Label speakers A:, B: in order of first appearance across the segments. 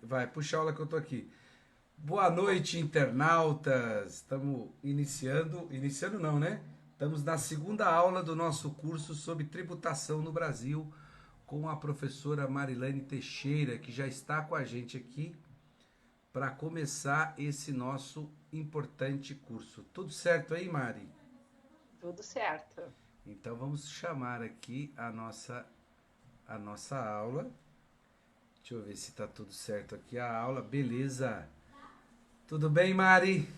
A: Vai, puxa a aula que eu tô aqui. Boa noite, internautas. Estamos iniciando não, né? Estamos na segunda aula do nosso curso sobre tributação no Brasil com a professora Marilane Teixeira, que já está com a gente aqui para começar esse nosso importante curso. Tudo certo aí, Mari?
B: Tudo certo.
A: Então vamos chamar aqui a nossa aula. Deixa eu ver se está tudo certo aqui a aula. Beleza. Tudo bem, Mari?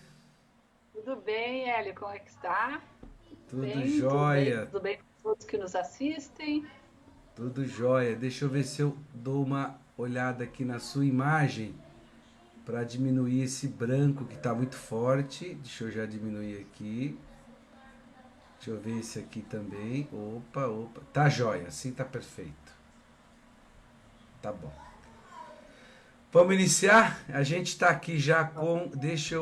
B: Tudo bem, Hélio? Como é que está? Tudo
A: Tudo
B: bem, tudo bem,
A: jóia.
B: tudo bem com todos que nos assistem.
A: Tudo jóia. Deixa eu ver se eu dou uma olhada aqui na sua imagem para diminuir esse branco que está muito forte. Deixa eu já diminuir aqui. Deixa eu ver esse aqui também. Opa, opa. Tá jóia, assim tá perfeito. Tá bom. Vamos iniciar? A gente está aqui já com. Deixa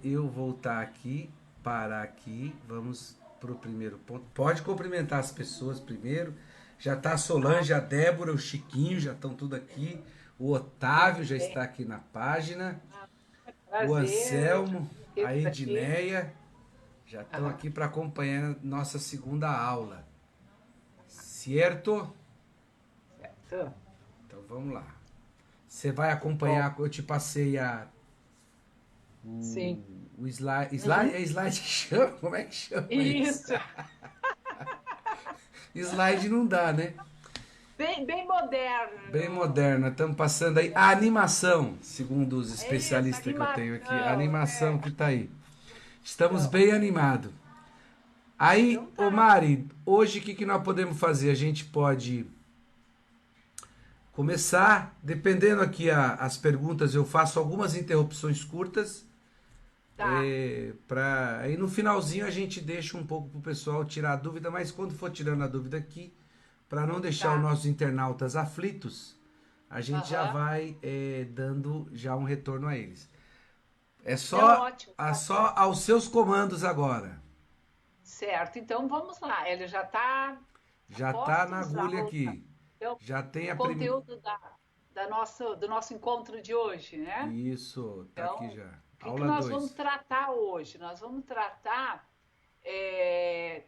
A: eu voltar aqui, parar aqui. Vamos para o primeiro ponto. Pode cumprimentar as pessoas primeiro. Já está a
B: Ah,
A: Solange, a Débora, o Chiquinho, já estão tudo aqui. O Otávio
B: muito
A: já
B: bem.
A: está aqui na página.
B: Ah,
A: O
B: prazer,
A: Anselmo, a
B: tê-los aqui.
A: Edneia já estão
B: Aham.
A: aqui para acompanhar nossa segunda aula. Certo?
B: Certo.
A: Então vamos lá. Você vai
B: Bom,
A: acompanhar, eu te passei o,
B: sim.
A: o slide. Slide
B: Uhum.
A: é slide que chama? Como é que chama isso?
B: Isso.
A: Slide não dá, né?
B: Bem moderno.
A: Bem moderna. Estamos passando aí a animação, segundo os
B: É isso,
A: especialistas que eu tenho aqui. A
B: animação,
A: animação
B: né?
A: que está aí. Estamos
B: Então,
A: bem animados. Aí,
B: então
A: ô
B: tá.
A: Mari, hoje o que nós podemos fazer? A gente pode começar, dependendo aqui as perguntas, eu faço algumas interrupções curtas.
B: Tá,
A: Aí no finalzinho a gente deixa um pouco pro pessoal tirar a dúvida, mas quando for tirando a dúvida aqui, para não deixar os
B: tá.
A: nossos internautas aflitos, a gente já
B: Aham.
A: vai dando já um retorno a eles. É
B: Não,
A: só,
B: ótimo,
A: só
B: ótimo.
A: aos seus comandos agora.
B: Certo, então vamos lá. Ele já está a
A: Já tá na
B: postos a
A: agulha
B: rolar.
A: aqui.
B: Então,
A: Já tem
B: o
A: a primeira.
B: conteúdo do nosso encontro de hoje, né?
A: Isso, tá aqui
B: Então, o
A: já.
B: que que
A: Aula
B: nós vamos
A: 2.
B: tratar hoje? Nós vamos tratar é,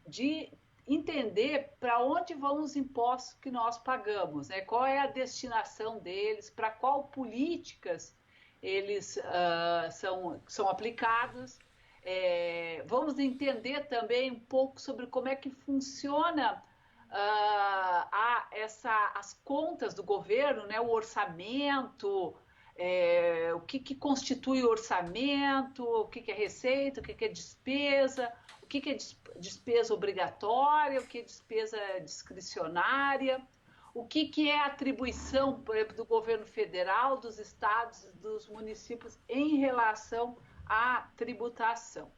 B: de entender para onde vão os impostos que nós pagamos, né? Qual é a destinação deles, para qual políticas eles são aplicados. Vamos entender também um pouco sobre como é que funciona as contas do governo, né? O orçamento, o que constitui o orçamento, o que é receita, o que é despesa, o que é despesa obrigatória, o que é despesa discricionária, o que é atribuição, por exemplo, do governo federal, dos estados, dos municípios em relação à tributação.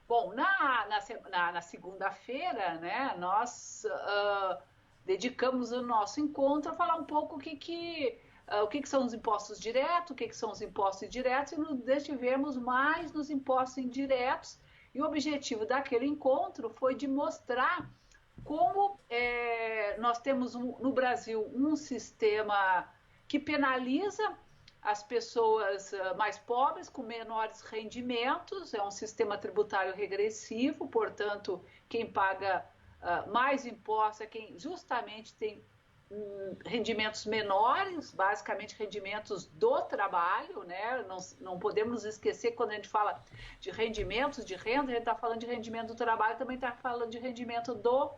B: Bom, na segunda-feira, né, nós dedicamos o nosso encontro a falar um pouco o que são os impostos diretos, o que são os impostos indiretos, e nos detivemos mais nos impostos indiretos. E o objetivo daquele encontro foi de mostrar como nós temos no Brasil um sistema que penaliza as pessoas mais pobres, com menores rendimentos, é um sistema tributário regressivo, portanto, quem paga mais impostos é quem justamente tem rendimentos menores, basicamente rendimentos do trabalho, né? Não podemos esquecer quando a gente fala de rendimentos de renda, a gente está falando de rendimento do trabalho, também está falando de rendimento do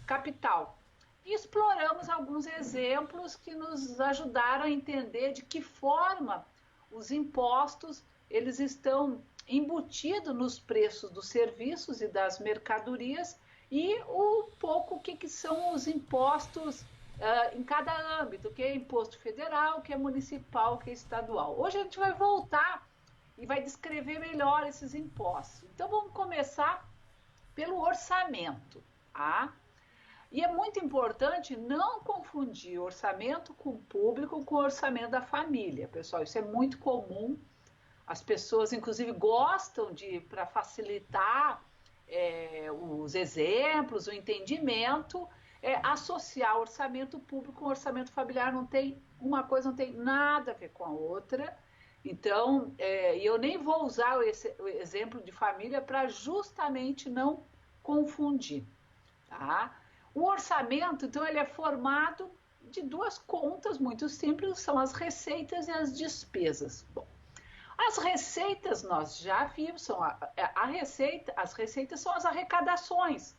B: capital. E exploramos alguns exemplos que nos ajudaram a entender de que forma os impostos eles estão embutidos nos preços dos serviços e das mercadorias e um pouco o que são os impostos em cada âmbito, o que é imposto federal, o que é municipal, o que é estadual. Hoje a gente vai voltar e vai descrever melhor esses impostos. Então vamos começar pelo orçamento. Tá? E é muito importante não confundir orçamento com público com orçamento da família, pessoal. Isso é muito comum. As pessoas, inclusive, gostam de, para facilitar os exemplos, o entendimento, associar orçamento público com orçamento familiar. Não tem, uma coisa não tem nada a ver com a outra. Então, eu nem vou usar o exemplo de família para justamente não confundir. Tá? O orçamento, então, ele é formado de duas contas muito simples, são as receitas e as despesas. Bom, as receitas nós já vimos, as receitas são as arrecadações,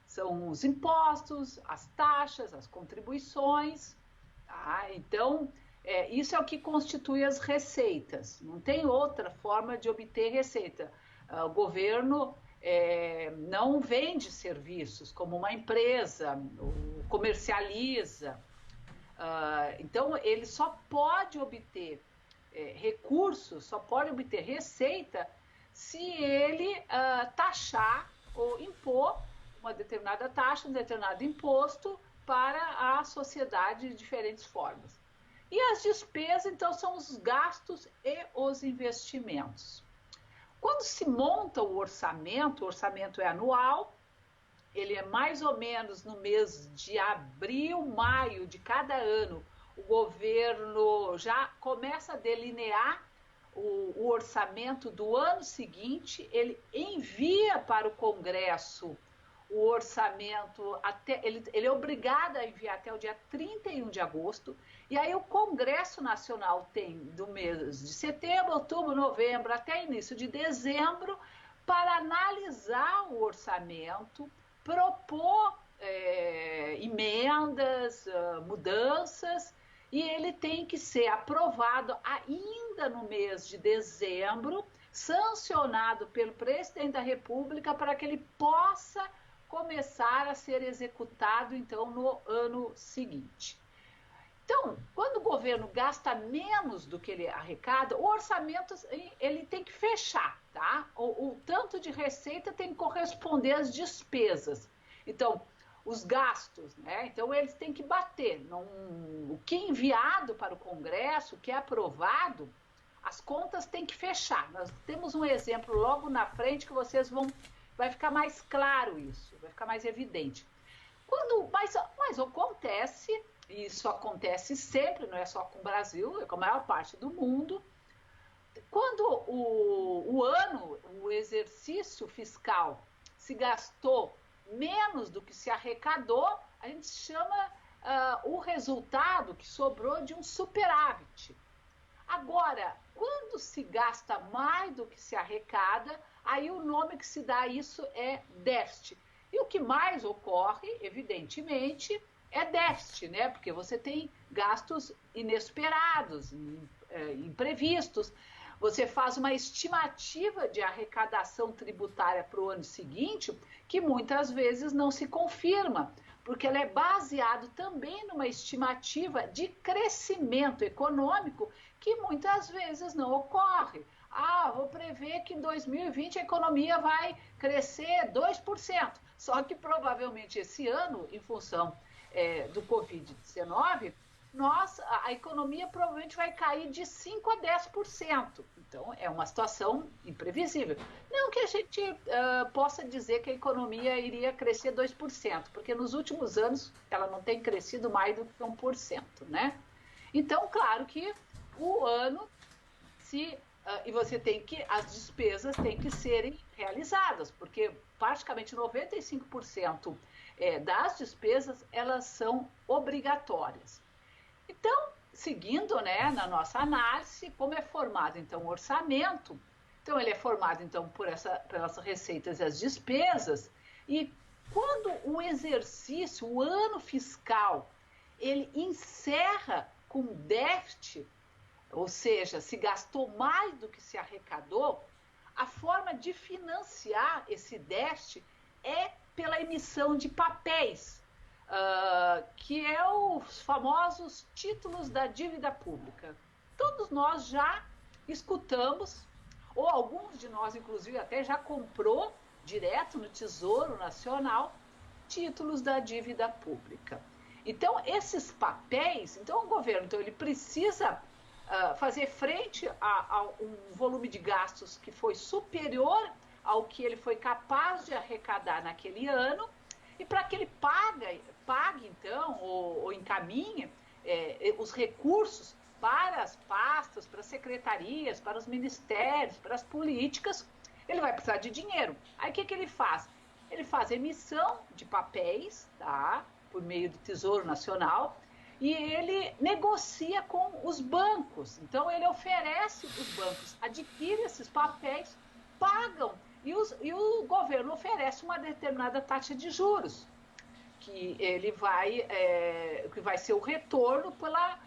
B: são os impostos, as taxas, as contribuições. Tá? Então, isso é o que constitui as receitas. Não tem outra forma de obter receita. O governo não vende serviços como uma empresa, comercializa. Então, ele só pode obter recursos, só pode obter receita se ele taxar ou impor uma determinada taxa, um determinado imposto para a sociedade de diferentes formas. E as despesas, então, são os gastos e os investimentos. Quando se monta o orçamento é anual, ele é mais ou menos no mês de abril, maio de cada ano, o governo já começa a delinear o orçamento do ano seguinte, ele envia para o Congresso o orçamento, ele é obrigado a enviar até o dia 31 de agosto, e aí o Congresso Nacional tem do mês de setembro, outubro, novembro, até início de dezembro, para analisar o orçamento, propor emendas, mudanças, e ele tem que ser aprovado ainda no mês de dezembro, sancionado pelo presidente da República para que ele possa começar a ser executado, então, no ano seguinte. Então, quando o governo gasta menos do que ele arrecada, o orçamento ele tem que fechar, tá? O tanto de receita tem que corresponder às despesas. Então, os gastos, né? Então, eles têm que bater. O que é enviado para o Congresso, o que é aprovado, as contas têm que fechar. Nós temos um exemplo logo na frente que vai ficar mais claro isso, vai ficar mais evidente. Mas acontece, isso acontece sempre, não é só com o Brasil, é com a maior parte do mundo, quando o exercício fiscal se gastou menos do que se arrecadou, a gente chama o resultado que sobrou de um superávit. Agora, quando se gasta mais do que se arrecada, aí o nome que se dá a isso é déficit. E o que mais ocorre, evidentemente, é déficit, né? Porque você tem gastos inesperados, imprevistos. Você faz uma estimativa de arrecadação tributária para o ano seguinte, que muitas vezes não se confirma, porque ela é baseada também numa estimativa de crescimento econômico que muitas vezes não ocorre. Vou prever que em 2020 a economia vai crescer 2%, só que provavelmente esse ano, em função do Covid-19, a economia provavelmente vai cair de 5% a 10%. Então, é uma situação imprevisível. Não que a gente possa dizer que a economia iria crescer 2%, porque nos últimos anos ela não tem crescido mais do que 1%, né? Então, claro que o ano, e você as despesas têm que serem realizadas, porque praticamente 95% das despesas, elas são obrigatórias. Então, seguindo, né, na nossa análise, como é formado então o orçamento, então ele é formado então pelas receitas e as despesas, e quando o exercício, o ano fiscal, ele encerra com déficit, ou seja, se gastou mais do que se arrecadou, a forma de financiar esse déficit é pela emissão de papéis, que é os famosos títulos da dívida pública. Todos nós já escutamos, ou alguns de nós, inclusive, até já comprou direto no Tesouro Nacional, títulos da dívida pública. Então, esses papéis, então o governo ele precisa fazer frente a um volume de gastos que foi superior ao que ele foi capaz de arrecadar naquele ano, e para que ele pague, então, ou encaminhe os recursos para as pastas, para as secretarias, para os ministérios, para as políticas, ele vai precisar de dinheiro. Aí o que ele faz? Ele faz emissão de papéis, tá? Por meio do Tesouro Nacional, e ele negocia com os bancos. Então, ele oferece, os bancos adquirem esses papéis, pagam, e o governo oferece uma determinada taxa de juros, que vai ser o retorno pela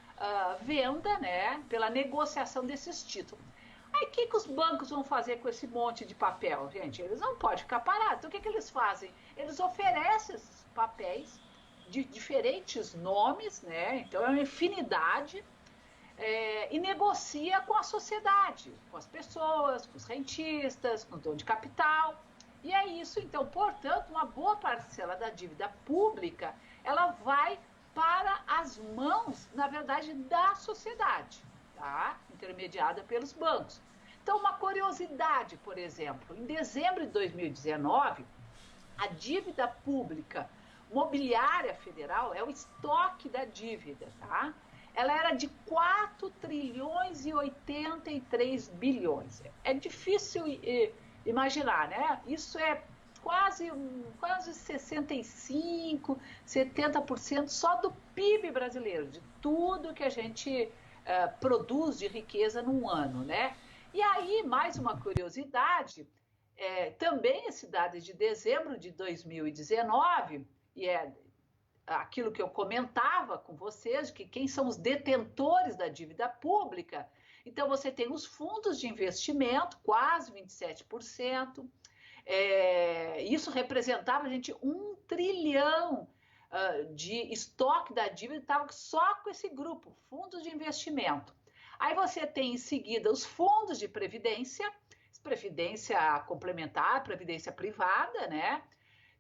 B: venda, né, pela negociação desses títulos. Aí o que os bancos vão fazer com esse monte de papel, gente? Eles não podem ficar parados. Então o que eles fazem? Eles oferecem esses papéis de diferentes nomes, né? Então é uma infinidade, e negocia com a sociedade, com as pessoas, com os rentistas, com o dono de capital. E é isso, então, portanto, uma boa parcela da dívida pública, ela vai para as mãos, na verdade, da sociedade, tá? Intermediada pelos bancos. Então, uma curiosidade, por exemplo, em dezembro de 2019, a dívida pública mobiliária federal é o estoque da dívida, tá? Ela era de 4 trilhões e 83 bilhões. É difícil imaginar, né? Isso é quase 65%, 70% só do PIB brasileiro, de tudo que a gente produz de riqueza num ano, né? E aí, mais uma curiosidade, também esse dado de dezembro de 2019, e é aquilo que eu comentava com vocês, que quem são os detentores da dívida pública. Então, você tem os fundos de investimento, quase 27%. Isso representava, gente, 1 trilhão de estoque da dívida, estava só com esse grupo, fundos de investimento. Aí você tem em seguida os fundos de previdência complementar, previdência privada, né?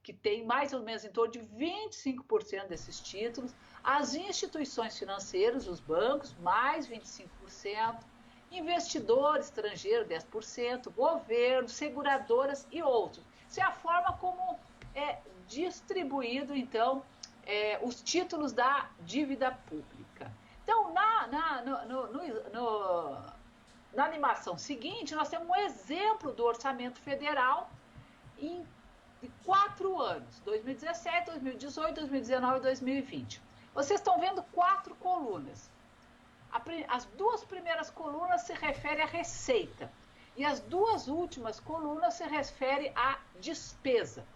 B: Que tem mais ou menos em torno de 25% desses títulos, as instituições financeiras, os bancos, mais 25%, investidor estrangeiro, 10%, governo, seguradoras e outros. Isso é a forma como é distribuído, então, os títulos da dívida pública. Então, na animação seguinte, nós temos um exemplo do orçamento federal de 4 anos, 2017, 2018, 2019 e 2020. Vocês estão vendo 4 colunas. As 2 primeiras colunas se referem à receita e as 2 últimas colunas se referem à despesa.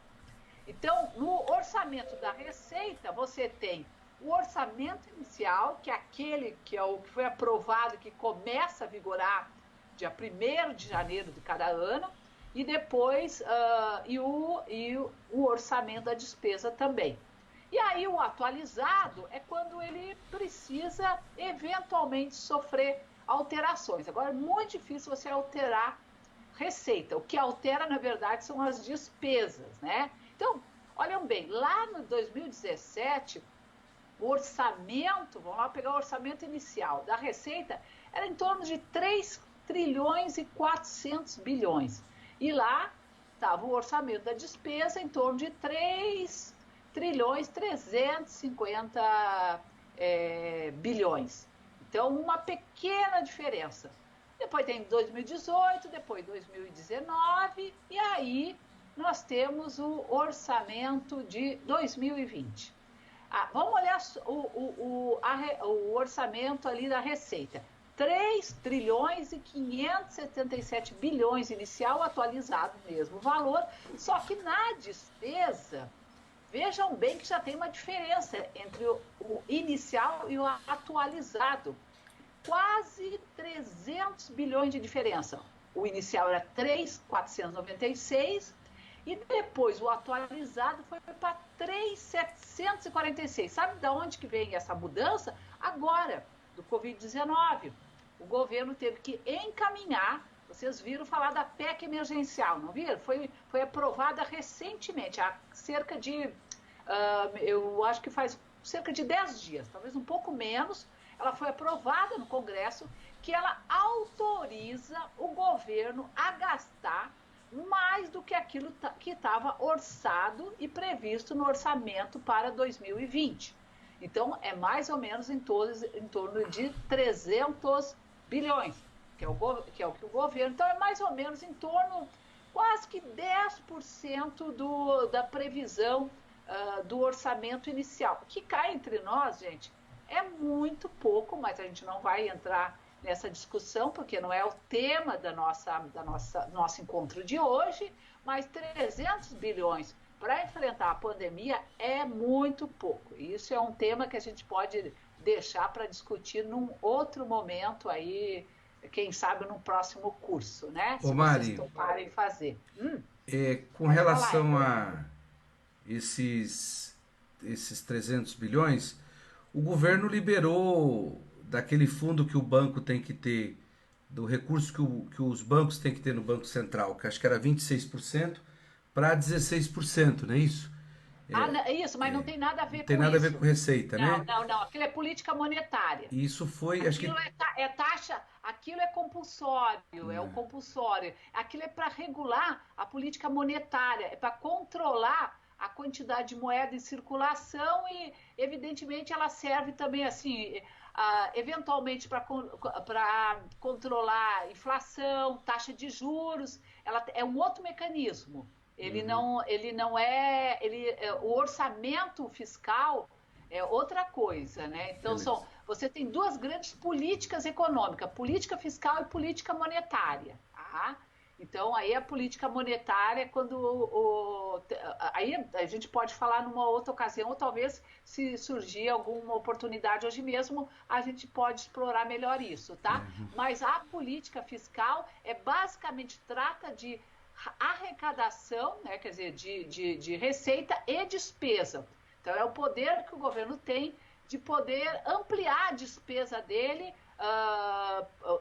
B: Então, no orçamento da receita, você tem o orçamento inicial, que é aquele que foi aprovado, que começa a vigorar dia 1º de janeiro de cada ano, e depois o orçamento da despesa também. E aí o atualizado é quando ele precisa eventualmente sofrer alterações. Agora é muito difícil você alterar receita. O que altera, na verdade, são as despesas, né? Então, olham bem, lá no 2017, o orçamento, vamos lá pegar o orçamento inicial da receita, era em torno de 3 trilhões e 400 bilhões. E lá estava o orçamento da despesa em torno de 3 trilhões 350 bilhões. Então, uma pequena diferença. Depois tem 2018, depois 2019, e aí nós temos o orçamento de 2020. Vamos olhar o orçamento ali da receita. 3 trilhões e 577 bilhões inicial, atualizado mesmo valor, só que na despesa, vejam bem que já tem uma diferença entre o inicial e o atualizado. Quase 300 bilhões de diferença. O inicial era 3.496 e depois o atualizado foi para 3.746. Sabe de onde que vem essa mudança? Agora, do Covid-19. O governo teve que encaminhar, vocês viram falar da PEC emergencial, não viram? Foi aprovada recentemente, há cerca de, eu acho que faz cerca de 10 dias, talvez um pouco menos. Ela foi aprovada no Congresso, que ela autoriza o governo a gastar mais do que aquilo que estava orçado e previsto no orçamento para 2020. Então, é mais ou menos em torno de 300 bilhões, que é o que o governo... Então, é mais ou menos em torno, quase que 10% da previsão do orçamento inicial. O que cai entre nós, gente, é muito pouco, mas a gente não vai entrar nessa discussão, porque não é o tema do nosso encontro de hoje, mas 300 bilhões para enfrentar a pandemia é muito pouco. Isso é um tema que a gente pode deixar para discutir num outro momento aí, quem sabe no próximo curso, né?
A: Ô
B: Se vocês
A: Mari,
B: toparem fazer.
A: com
B: Pode falar,
A: relação a esses 300 bilhões, o governo liberou daquele fundo que o banco tem que ter, do recurso que os bancos têm que ter no Banco Central, que acho que era 26%, para 16%, não é isso?
B: Isso, mas não tem nada a
A: Não
B: ver
A: tem
B: com
A: nada a ver
B: isso.
A: com receita,
B: Não,
A: né?
B: não, não. Aquilo é política monetária.
A: E isso foi, acho
B: Aquilo
A: que
B: é taxa, aquilo é compulsório, é o compulsório. Aquilo é para regular a política monetária, é para controlar a quantidade de moeda em circulação e, evidentemente, ela serve também, assim, eventualmente para controlar inflação, taxa de juros. Ela é um outro mecanismo. Ele não é, o orçamento fiscal é outra coisa, né? Então,
A: beleza.
B: você tem duas grandes políticas econômicas, política fiscal e política monetária. Tá? Então, aí a política monetária, aí a gente pode falar numa outra ocasião, ou talvez se surgir alguma oportunidade hoje mesmo, a gente pode explorar melhor isso, tá? Mas a política fiscal basicamente trata de arrecadação, né, quer dizer, de receita e despesa. Então, é o poder que o governo tem de poder ampliar a despesa dele,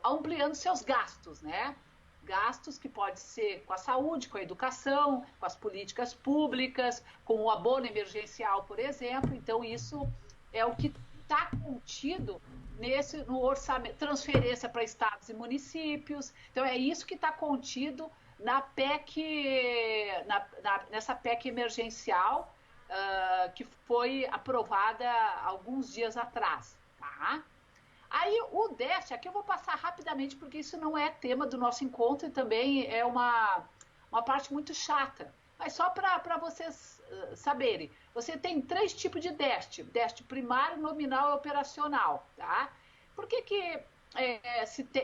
B: ampliando seus gastos, né? Gastos que pode ser com a saúde, com a educação, com as políticas públicas, com o abono emergencial, por exemplo. Então, isso é o que está contido no orçamento, transferência para estados e municípios. Então, é isso que está contido na PEC, nessa PEC emergencial, que foi aprovada alguns dias atrás. Tá? Aí o déficit, aqui eu vou passar rapidamente, porque isso não é tema do nosso encontro e também é uma parte muito chata. Mas só para vocês saberem, você tem 3 tipos de déficit: déficit primário, nominal e operacional. Tá? Por que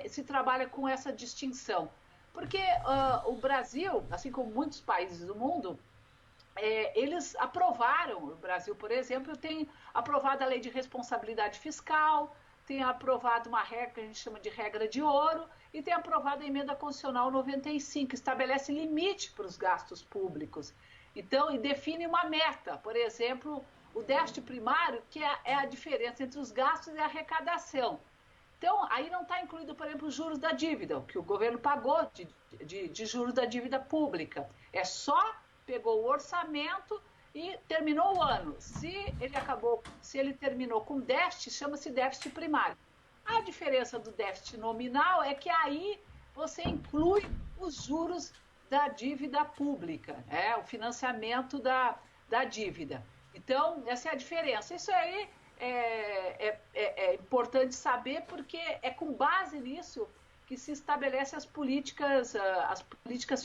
B: se trabalha com essa distinção? Porque o Brasil, assim como muitos países do mundo, eles aprovaram, o Brasil, por exemplo, tem aprovado a lei de responsabilidade fiscal, tem aprovado uma regra que a gente chama de regra de ouro e tem aprovado a emenda constitucional 95, que estabelece limite para os gastos públicos. Então, e define uma meta, por exemplo, o déficit primário, que é a diferença entre os gastos e a arrecadação. Então, aí não está incluído, por exemplo, os juros da dívida, o que o governo pagou de juros da dívida pública. É só pegou o orçamento e terminou o ano. Se ele terminou com déficit, chama-se déficit primário. A diferença do déficit nominal é que aí você inclui os juros da dívida pública, o financiamento da dívida. Então, essa é a diferença. Isso aí é importante saber, porque é com base nisso que se estabelece as políticas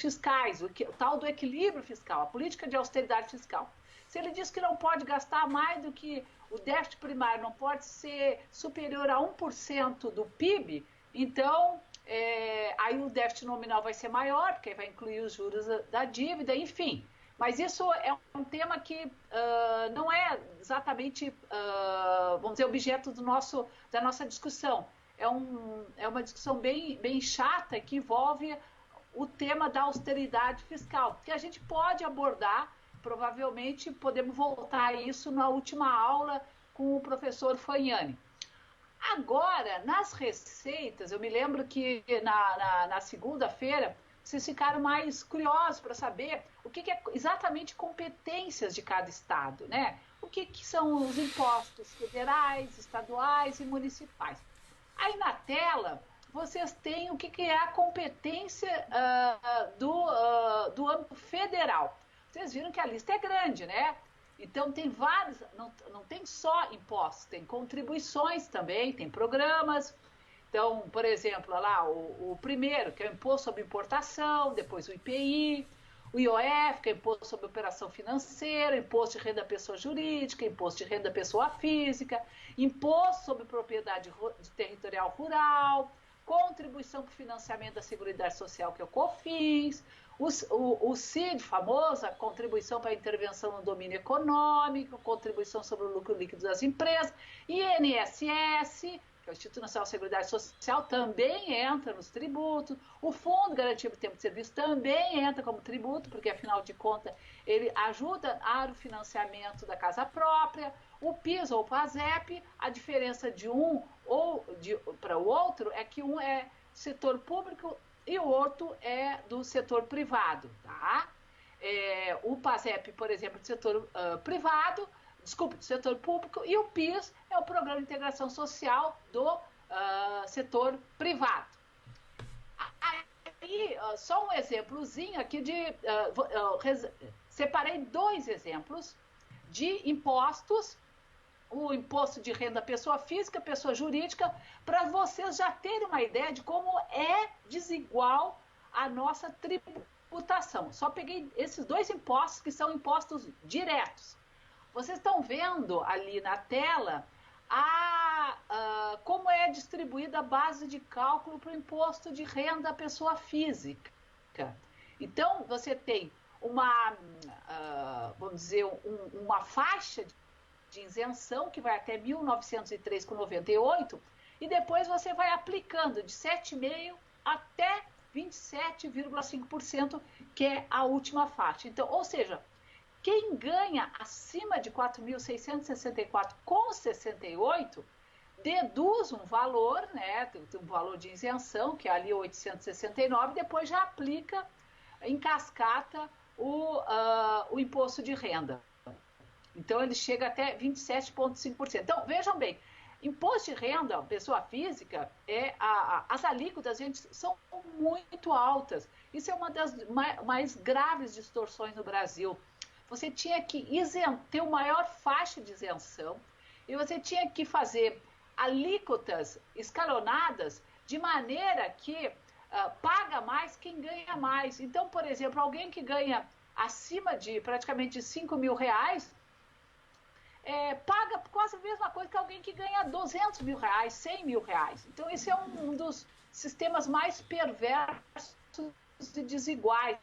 B: fiscais, o tal do equilíbrio fiscal, a política de austeridade fiscal. Se ele diz que não pode gastar mais do que o déficit primário, não pode ser superior a 1% do PIB, então aí o déficit nominal vai ser maior, porque vai incluir os juros da dívida, enfim. Mas isso é um tema que não é exatamente, vamos dizer, objeto da nossa discussão. É uma discussão bem chata, que envolve o tema da austeridade fiscal, que a gente pode abordar, provavelmente podemos voltar a isso na última aula com o professor Fagnani. Agora, nas receitas, eu me lembro que na segunda-feira vocês ficaram mais curiosos para saber o que é exatamente competências de cada estado, né? O que são os impostos federais, estaduais e municipais. Aí na tela vocês têm o que é a competência do âmbito federal. Vocês viram que a lista é grande, né? Então tem vários, não tem só impostos, tem contribuições também, tem programas. Então, por exemplo, lá o primeiro, que é o Imposto sobre Importação, depois o IPI, o IOF, que é o Imposto sobre Operação Financeira, Imposto de Renda da Pessoa Jurídica, Imposto de Renda da Pessoa Física, Imposto sobre Propriedade Territorial Rural, Contribuição para o Financiamento da Seguridade Social, que é o COFINS, o CID, famosa Contribuição para a Intervenção no Domínio Econômico, Contribuição sobre o Lucro Líquido das Empresas, INSS, que é o Instituto Nacional de Seguridade Social, também entra nos tributos. O Fundo Garantido por Tempo de Serviço também entra como tributo, porque, afinal de contas, ele ajuda o financiamento da casa própria. O PIS ou o PASEP, a diferença de um para o outro é que um é setor público e o outro é do setor privado, tá? O PASEP, por exemplo, do setor privado, do setor público, e o PIS é o Programa de Integração Social do setor privado. Aí, só um exemplozinho aqui separei 2 exemplos de impostos, o imposto de renda pessoa física, pessoa jurídica, para vocês já terem uma ideia de como é desigual a nossa tributação. Só peguei esses 2 impostos, que são impostos diretos. Vocês estão vendo ali na tela como é distribuída a base de cálculo para o imposto de renda à pessoa física. Então, você tem vamos dizer, uma faixa de isenção que vai até 1.903,98 e depois você vai aplicando de 7,5% até 27,5%, que é a última faixa. Então, ou seja, quem ganha acima de 4.664,68 deduz um valor, né, um valor de isenção, que é ali 869, depois já aplica em cascata o imposto de renda. Então, ele chega até 27,5%. Então, vejam bem, imposto de renda, pessoa física, as alíquotas, gente, são muito altas. Isso é uma das mais graves distorções no Brasil. Você tinha que ter uma maior faixa de isenção e você tinha que fazer alíquotas escalonadas de maneira que paga mais quem ganha mais. Então, por exemplo, alguém que ganha acima de praticamente R$5.000 paga quase a mesma coisa que alguém que ganha R$200.000, R$100.000. Então, esse é um dos sistemas mais perversos e desiguais.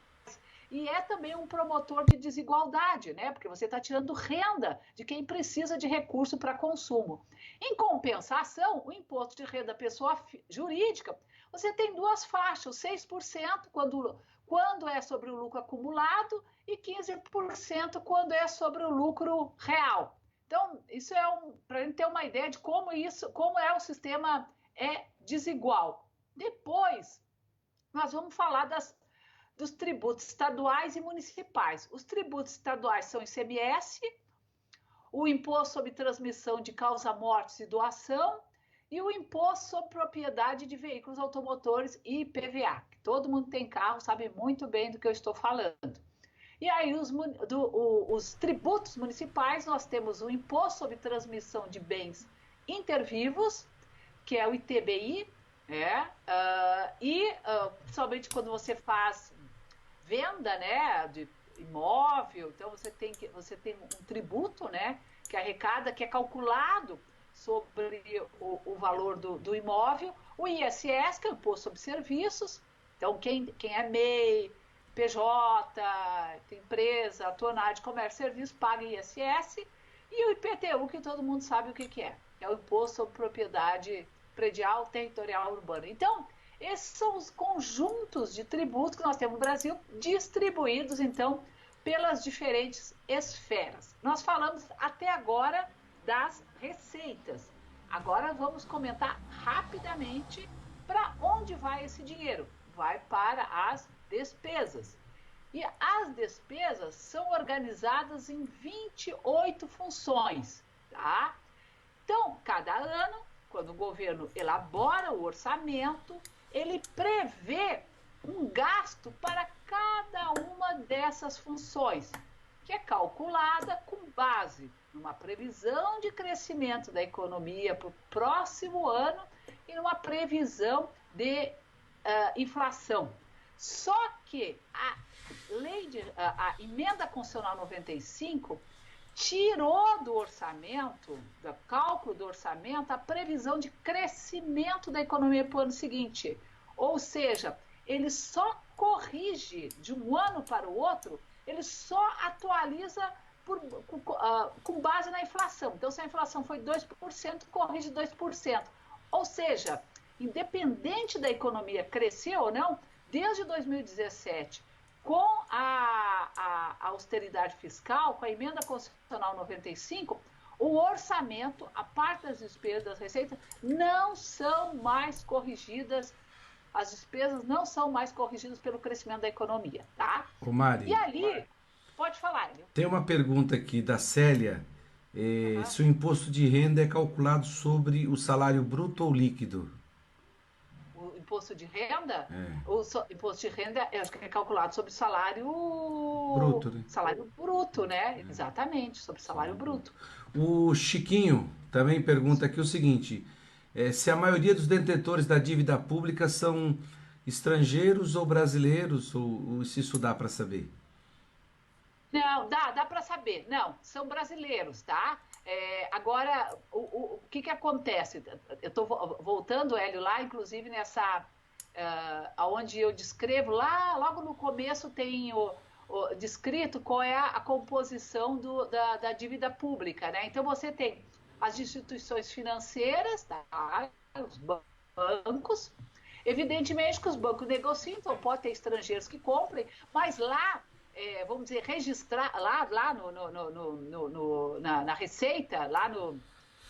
B: E é também um promotor de desigualdade, né? Porque você está tirando renda de quem precisa de recurso para consumo. Em compensação, o imposto de renda pessoa jurídica, você tem 2 faixas, 6% quando é sobre o lucro acumulado e 15% quando é sobre o lucro real. Então, isso é para a gente ter uma ideia de como o sistema é desigual. Depois, nós vamos falar dos tributos estaduais e municipais. Os tributos estaduais são ICMS, o Imposto sobre Transmissão de Causa-Mortes e Doação e o Imposto sobre Propriedade de Veículos Automotores e IPVA. Todo mundo tem carro, sabe muito bem do que eu estou falando. E aí, os tributos municipais, nós temos o Imposto sobre Transmissão de Bens Intervivos, que é o ITBI, somente quando você faz venda, né, de imóvel, então você tem um tributo, né, que arrecada, que é calculado sobre o valor do imóvel, o ISS, que é o Imposto sobre Serviços, então quem é MEI, PJ, empresa, autônoma de comércio e serviço, paga ISS, e o IPTU, que todo mundo sabe o que é o Imposto sobre Propriedade Predial, Territorial, Urbana. Então, esses são os conjuntos de tributos que nós temos no Brasil, distribuídos, então, pelas diferentes esferas. Nós falamos até agora das receitas. Agora vamos comentar rapidamente para onde vai esse dinheiro. Vai para as despesas. E as despesas são organizadas em 28 funções, tá? Então, cada ano, quando o governo elabora o orçamento, ele prevê um gasto para cada uma dessas funções, que é calculada com base numa previsão de crescimento da economia para o próximo ano e numa previsão de inflação. Só que a emenda constitucional 95 tirou do orçamento, do cálculo do orçamento, a previsão de crescimento da economia para o ano seguinte. Ou seja, ele só corrige de um ano para o outro, ele só atualiza com base na inflação. Então, se a inflação foi 2%, corrige 2%. Ou seja, independente da economia crescer ou não, desde 2017, com a austeridade fiscal, com a emenda constitucional 95, o orçamento, a parte das despesas, das receitas, não são mais corrigidas, as despesas não são mais corrigidas pelo crescimento da economia, tá?
A: Ô Mari,
B: E ali, pode falar, Hélio.
A: tem uma pergunta aqui da Célia. Se o imposto de renda é calculado sobre o salário bruto ou líquido?
B: O imposto de renda, o imposto de renda, eu acho que é calculado sobre o salário
A: Bruto, né?
B: Salário bruto, né? Exatamente, sobre o salário bruto.
A: O Chiquinho também pergunta aqui o seguinte: se a maioria dos detentores da dívida pública são estrangeiros ou brasileiros, ou se isso dá para saber?
B: Não, dá para saber. Não, são brasileiros, tá? Agora, o que acontece? Eu estou voltando, Hélio, lá, inclusive nessa, onde eu descrevo, lá logo no começo tem descrito qual é a composição da dívida pública, né? Então, você tem as instituições financeiras, tá? Os bancos. Evidentemente que os bancos negociam, então pode ter estrangeiros que comprem, mas lá, vamos dizer, registrar lá na Receita, lá no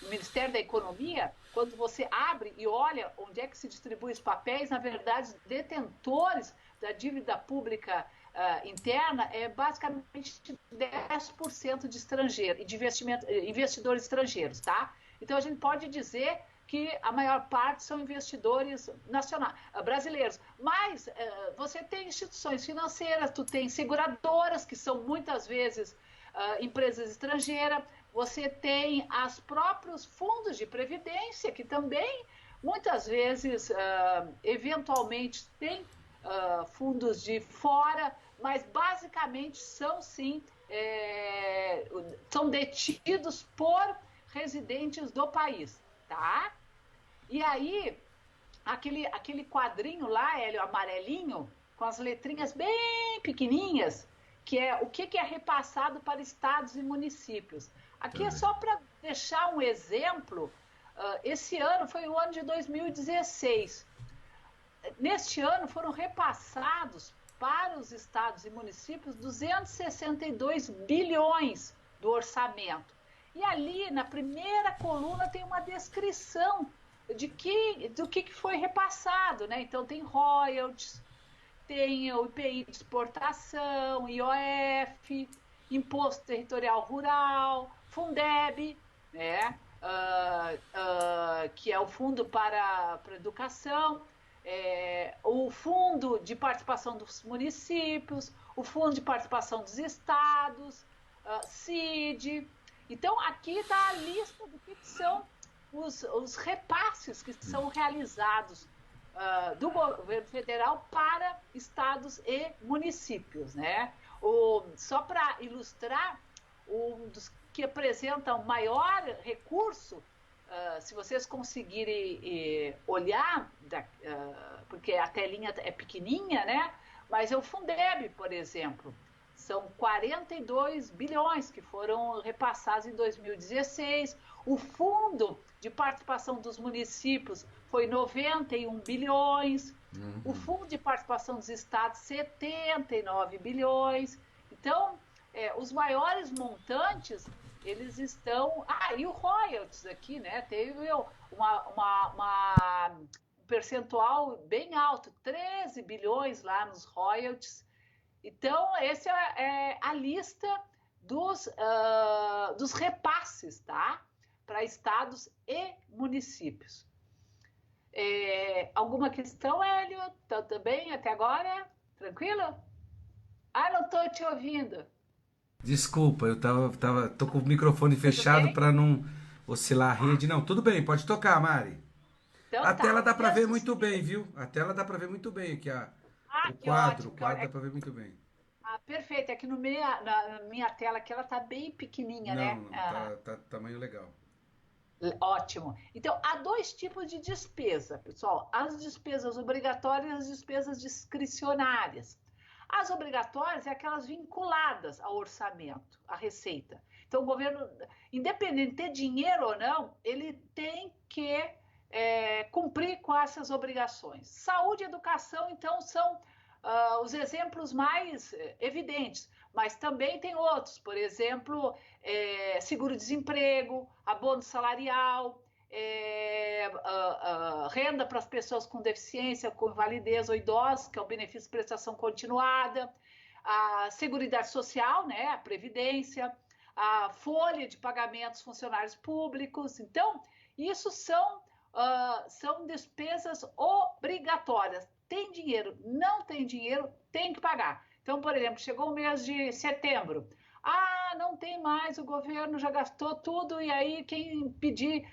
B: Ministério da Economia, quando você abre e olha onde é que se distribui os papéis, na verdade, os detentores da dívida pública interna é basicamente 10% de estrangeiro, de investidores estrangeiros, tá? Então, a gente pode dizer que a maior parte são investidores brasileiros. Mas você tem instituições financeiras, tu tem seguradoras, que são muitas vezes empresas estrangeiras, você tem os próprios fundos de previdência, que também, muitas vezes, eventualmente, têm fundos de fora, mas basicamente são, sim, são detidos por residentes do país, tá? E aí, aquele quadrinho lá, Hélio, amarelinho, com as letrinhas bem pequenininhas, que é o que é repassado para estados e municípios. Aqui é só para deixar um exemplo. Esse ano foi o ano de 2016. Neste ano foram repassados para os estados e municípios 262 bilhões do orçamento. E ali, na primeira coluna, tem uma descrição do que foi repassado, né? Então, tem royalties, tem o IPI de exportação, IOF, Imposto Territorial Rural, Fundeb, né? Que é o Fundo para a Educação, o Fundo de Participação dos Municípios, o Fundo de Participação dos Estados, CID. Então, aqui está a lista do que são os repasses que são realizados do governo federal para estados e municípios, né? Só para ilustrar, um dos que apresentam maior recurso, se vocês conseguirem olhar, porque a telinha é pequenininha, né? Mas é o Fundeb, por exemplo. São 42 bilhões que foram repassados em 2016. O Fundo de Participação dos Municípios foi 91 bilhões. O Fundo de Participação dos Estados, 79 bilhões. Então, os maiores montantes, eles estão... e o royalties aqui, né? Teve um percentual bem alto, 13 bilhões lá nos royalties. Então, essa é a lista dos repasses, tá? para estados e municípios. Alguma questão, Hélio? Tudo bem até agora? Tranquilo? Ah, não estou te ouvindo.
A: Desculpa, tô com o microfone
B: Tudo
A: fechado
B: bem?
A: para não oscilar a rede. Não, tudo bem, pode tocar, Mari. A
B: Então
A: tela
B: tá.
A: dá
B: E
A: para
B: as
A: ver muito bem,
B: despesas?
A: viu? A tela dá para ver muito bem aqui,
B: Ah,
A: o
B: que
A: quadro. O
B: ótimo.
A: quadro dá para ver muito bem.
B: Perfeito. É que no na minha tela aqui ela tá bem pequenininha,
A: Não,
B: né?
A: não, tá tamanho legal.
B: Ótimo. Então, há dois tipos de despesa, pessoal: as despesas obrigatórias e as despesas discricionárias. As obrigatórias é aquelas vinculadas ao orçamento, à receita. Então, o governo, independente de ter dinheiro ou não, ele tem que cumprir com essas obrigações. Saúde e educação, então, são os exemplos mais evidentes, mas também tem outros, por exemplo, seguro-desemprego, abono salarial, renda para as pessoas com deficiência, com invalidez ou idosos, que é o benefício de prestação continuada, a Seguridade Social, né, a Previdência, a folha de pagamentos funcionários públicos. Então, isso são despesas obrigatórias. Tem dinheiro, não tem dinheiro, tem que pagar. Então, por exemplo, chegou o mês de setembro. Ah, não tem mais, o governo já gastou tudo, e aí quem pedir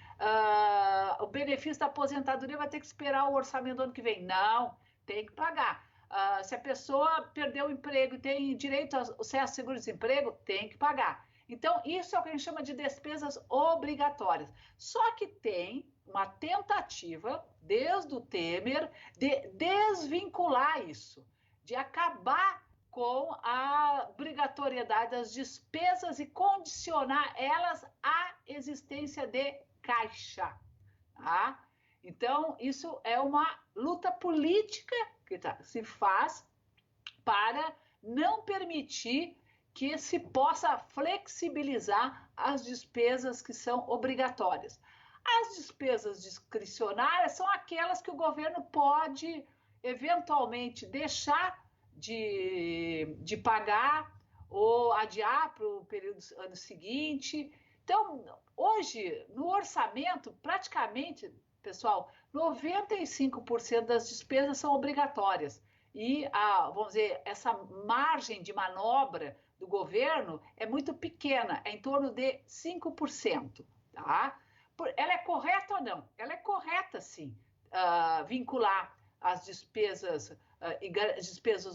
B: o benefício da aposentadoria vai ter que esperar o orçamento do ano que vem. Não, tem que pagar. Se a pessoa perdeu o emprego e tem direito ao acesso seguro-desemprego, tem que pagar. Então, isso é o que a gente chama de despesas obrigatórias. Só que tem uma tentativa, desde o Temer, de desvincular isso, de acabar com a obrigatoriedade das despesas e condicionar elas à existência de caixa. Tá? Então, isso é uma luta política que se faz para não permitir que se possa flexibilizar as despesas que são obrigatórias. As despesas discricionárias são aquelas que o governo pode eventualmente deixar de pagar ou adiar para o período ano seguinte. Então, hoje, no orçamento, praticamente, pessoal, 95% das despesas são obrigatórias. E, vamos dizer, essa margem de manobra do governo é muito pequena, é em torno de 5%. Tá? Ela é correta ou não? Ela é correta, sim, vincular as despesas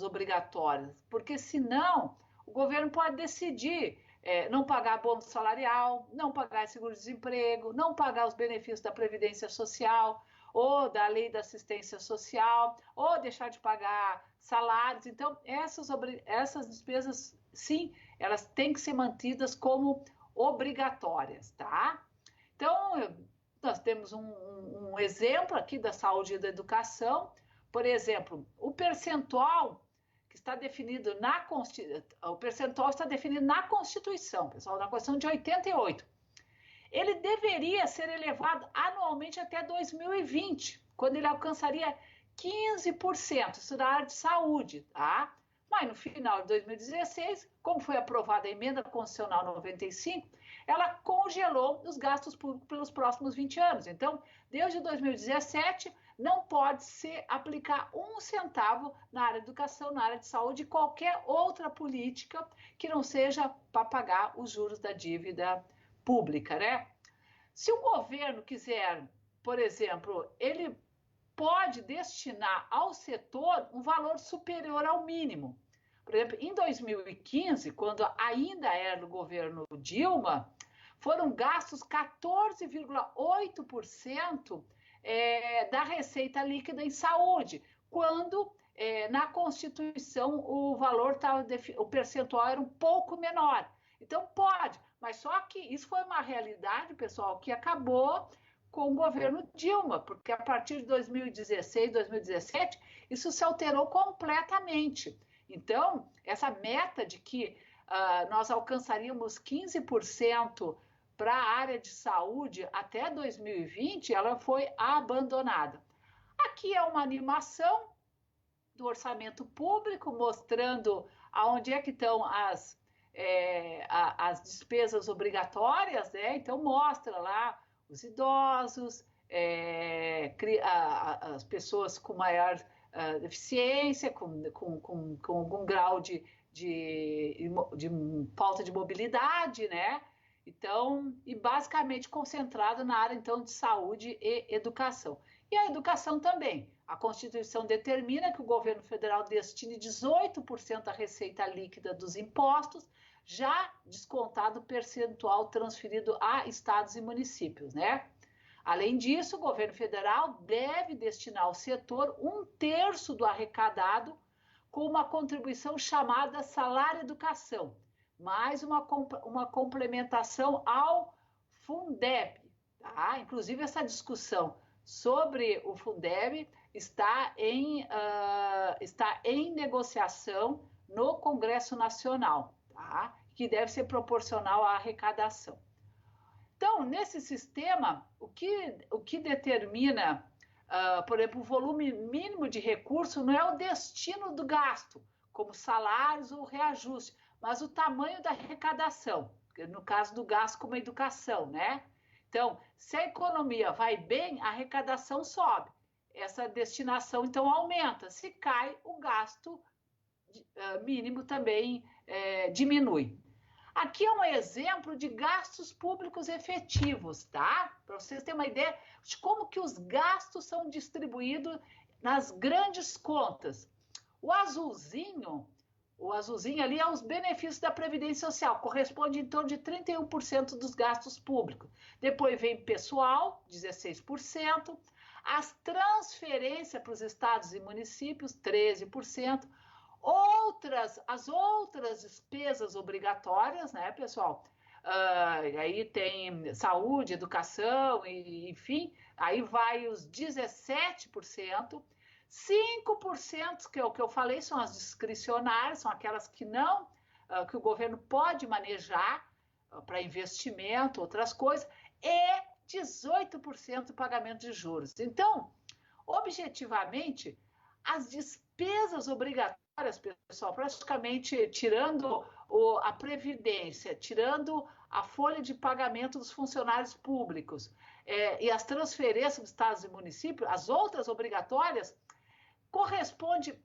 B: obrigatórias, porque senão o governo pode decidir não pagar bônus salarial, não pagar seguro-desemprego, não pagar os benefícios da Previdência Social ou da Lei da Assistência Social, ou deixar de pagar salários. Então, essas despesas, sim, elas têm que ser mantidas como obrigatórias, tá? Então, nós temos um exemplo aqui da saúde e da educação. Por exemplo, o percentual que está definido na Constituição, o percentual está definido na Constituição, pessoal, na Constituição de 88. Ele deveria ser elevado anualmente até 2020, quando ele alcançaria 15%, isso na área de saúde, tá? Mas no final de 2016, como foi aprovada a emenda constitucional 95, ela congelou os gastos públicos pelos próximos 20 anos. Então, desde 2017, não pode se aplicar um centavo na área de educação, na área de saúde e qualquer outra política que não seja para pagar os juros da dívida pública, né? Se o governo quiser, por exemplo, ele pode destinar ao setor um valor superior ao mínimo. Por exemplo, em 2015, quando ainda era no governo Dilma, foram gastos 14,8% da receita líquida em saúde, quando na Constituição o valor o percentual era um pouco menor. Então pode, mas só que isso foi uma realidade, pessoal, que acabou com o governo Dilma, porque a partir de 2016, 2017, isso se alterou completamente. Então, essa meta de que nós alcançaríamos 15% para a área de saúde até 2020, ela foi abandonada. Aqui é uma animação do orçamento público, mostrando aonde é que estão as as despesas obrigatórias, né? Então mostra lá os idosos, as pessoas com maior deficiência, com algum grau de falta de mobilidade, né? Então, e basicamente concentrado na área então de saúde e educação. E a educação também. A Constituição determina que o governo federal destine 18% da receita líquida dos impostos, já descontado o percentual transferido a estados e municípios, né? Além disso, o governo federal deve destinar ao setor 1/3 do arrecadado com uma contribuição chamada salário-educação, mais uma complementação ao Fundeb. Tá? Inclusive, essa discussão sobre o Fundeb está em negociação no Congresso Nacional, tá? Que deve ser proporcional à arrecadação. Então, nesse sistema, o que determina, por exemplo, o volume mínimo de recurso não é o destino do gasto, como salários ou reajuste, mas o tamanho da arrecadação, no caso do gasto como a educação, né? Então, se a economia vai bem, a arrecadação sobe. Essa destinação, então, aumenta. Se cai, o gasto mínimo também diminui. Aqui é um exemplo de gastos públicos efetivos, tá? Para vocês terem uma ideia de como que os gastos são distribuídos nas grandes contas. O azulzinho ali é os benefícios da Previdência Social, corresponde em torno de 31% dos gastos públicos. Depois vem pessoal, 16%, as transferências para os estados e municípios, 13%, as outras despesas obrigatórias, né, pessoal? Aí tem saúde, educação, enfim, aí vai os 17%, 5%, que é o que eu falei, são as discricionárias, são aquelas que não, que o governo pode manejar para investimento, outras coisas, e 18% pagamento de juros. Então, objetivamente, as despesas obrigatórias, pessoal, praticamente tirando a Previdência, tirando a folha de pagamento dos funcionários públicos e as transferências dos estados e municípios, as outras obrigatórias, corresponde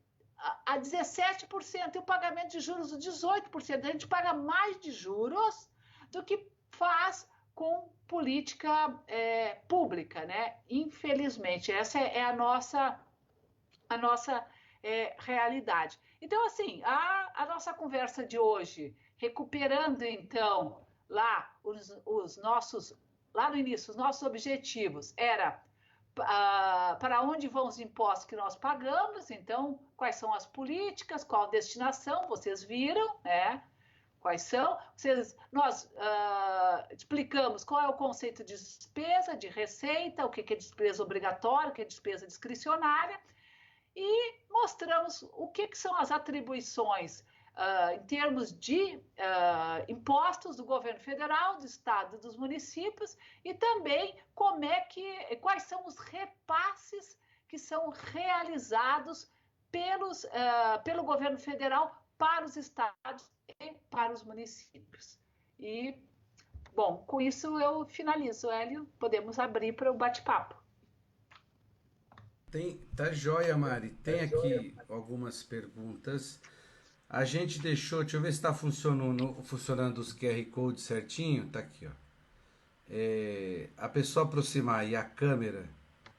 B: a 17% e o pagamento de juros, o 18%. A gente paga mais de juros do que faz com política pública, né? Infelizmente, essa é a nossa realidade. Então, assim, a nossa conversa de hoje, recuperando, então, lá no início, os nossos objetivos era para onde vão os impostos que nós pagamos, então, quais são as políticas, qual a destinação, vocês viram, né? Quais são? Nós explicamos qual é o conceito de despesa, de receita, o que é despesa obrigatória, o que é despesa discricionária, e mostramos o que são as atribuições em termos de impostos do governo federal, do estado e dos municípios, e também quais são os repasses que são realizados pelo governo federal para os estados e para os municípios. E, bom, com isso eu finalizo, Hélio. Podemos abrir para o bate-papo.
A: Tá joia, Mari. Tem aqui algumas perguntas. A gente deixou, deixa eu ver se está funcionando os QR Code certinho. Tá aqui, ó. A pessoa aproximar aí a câmera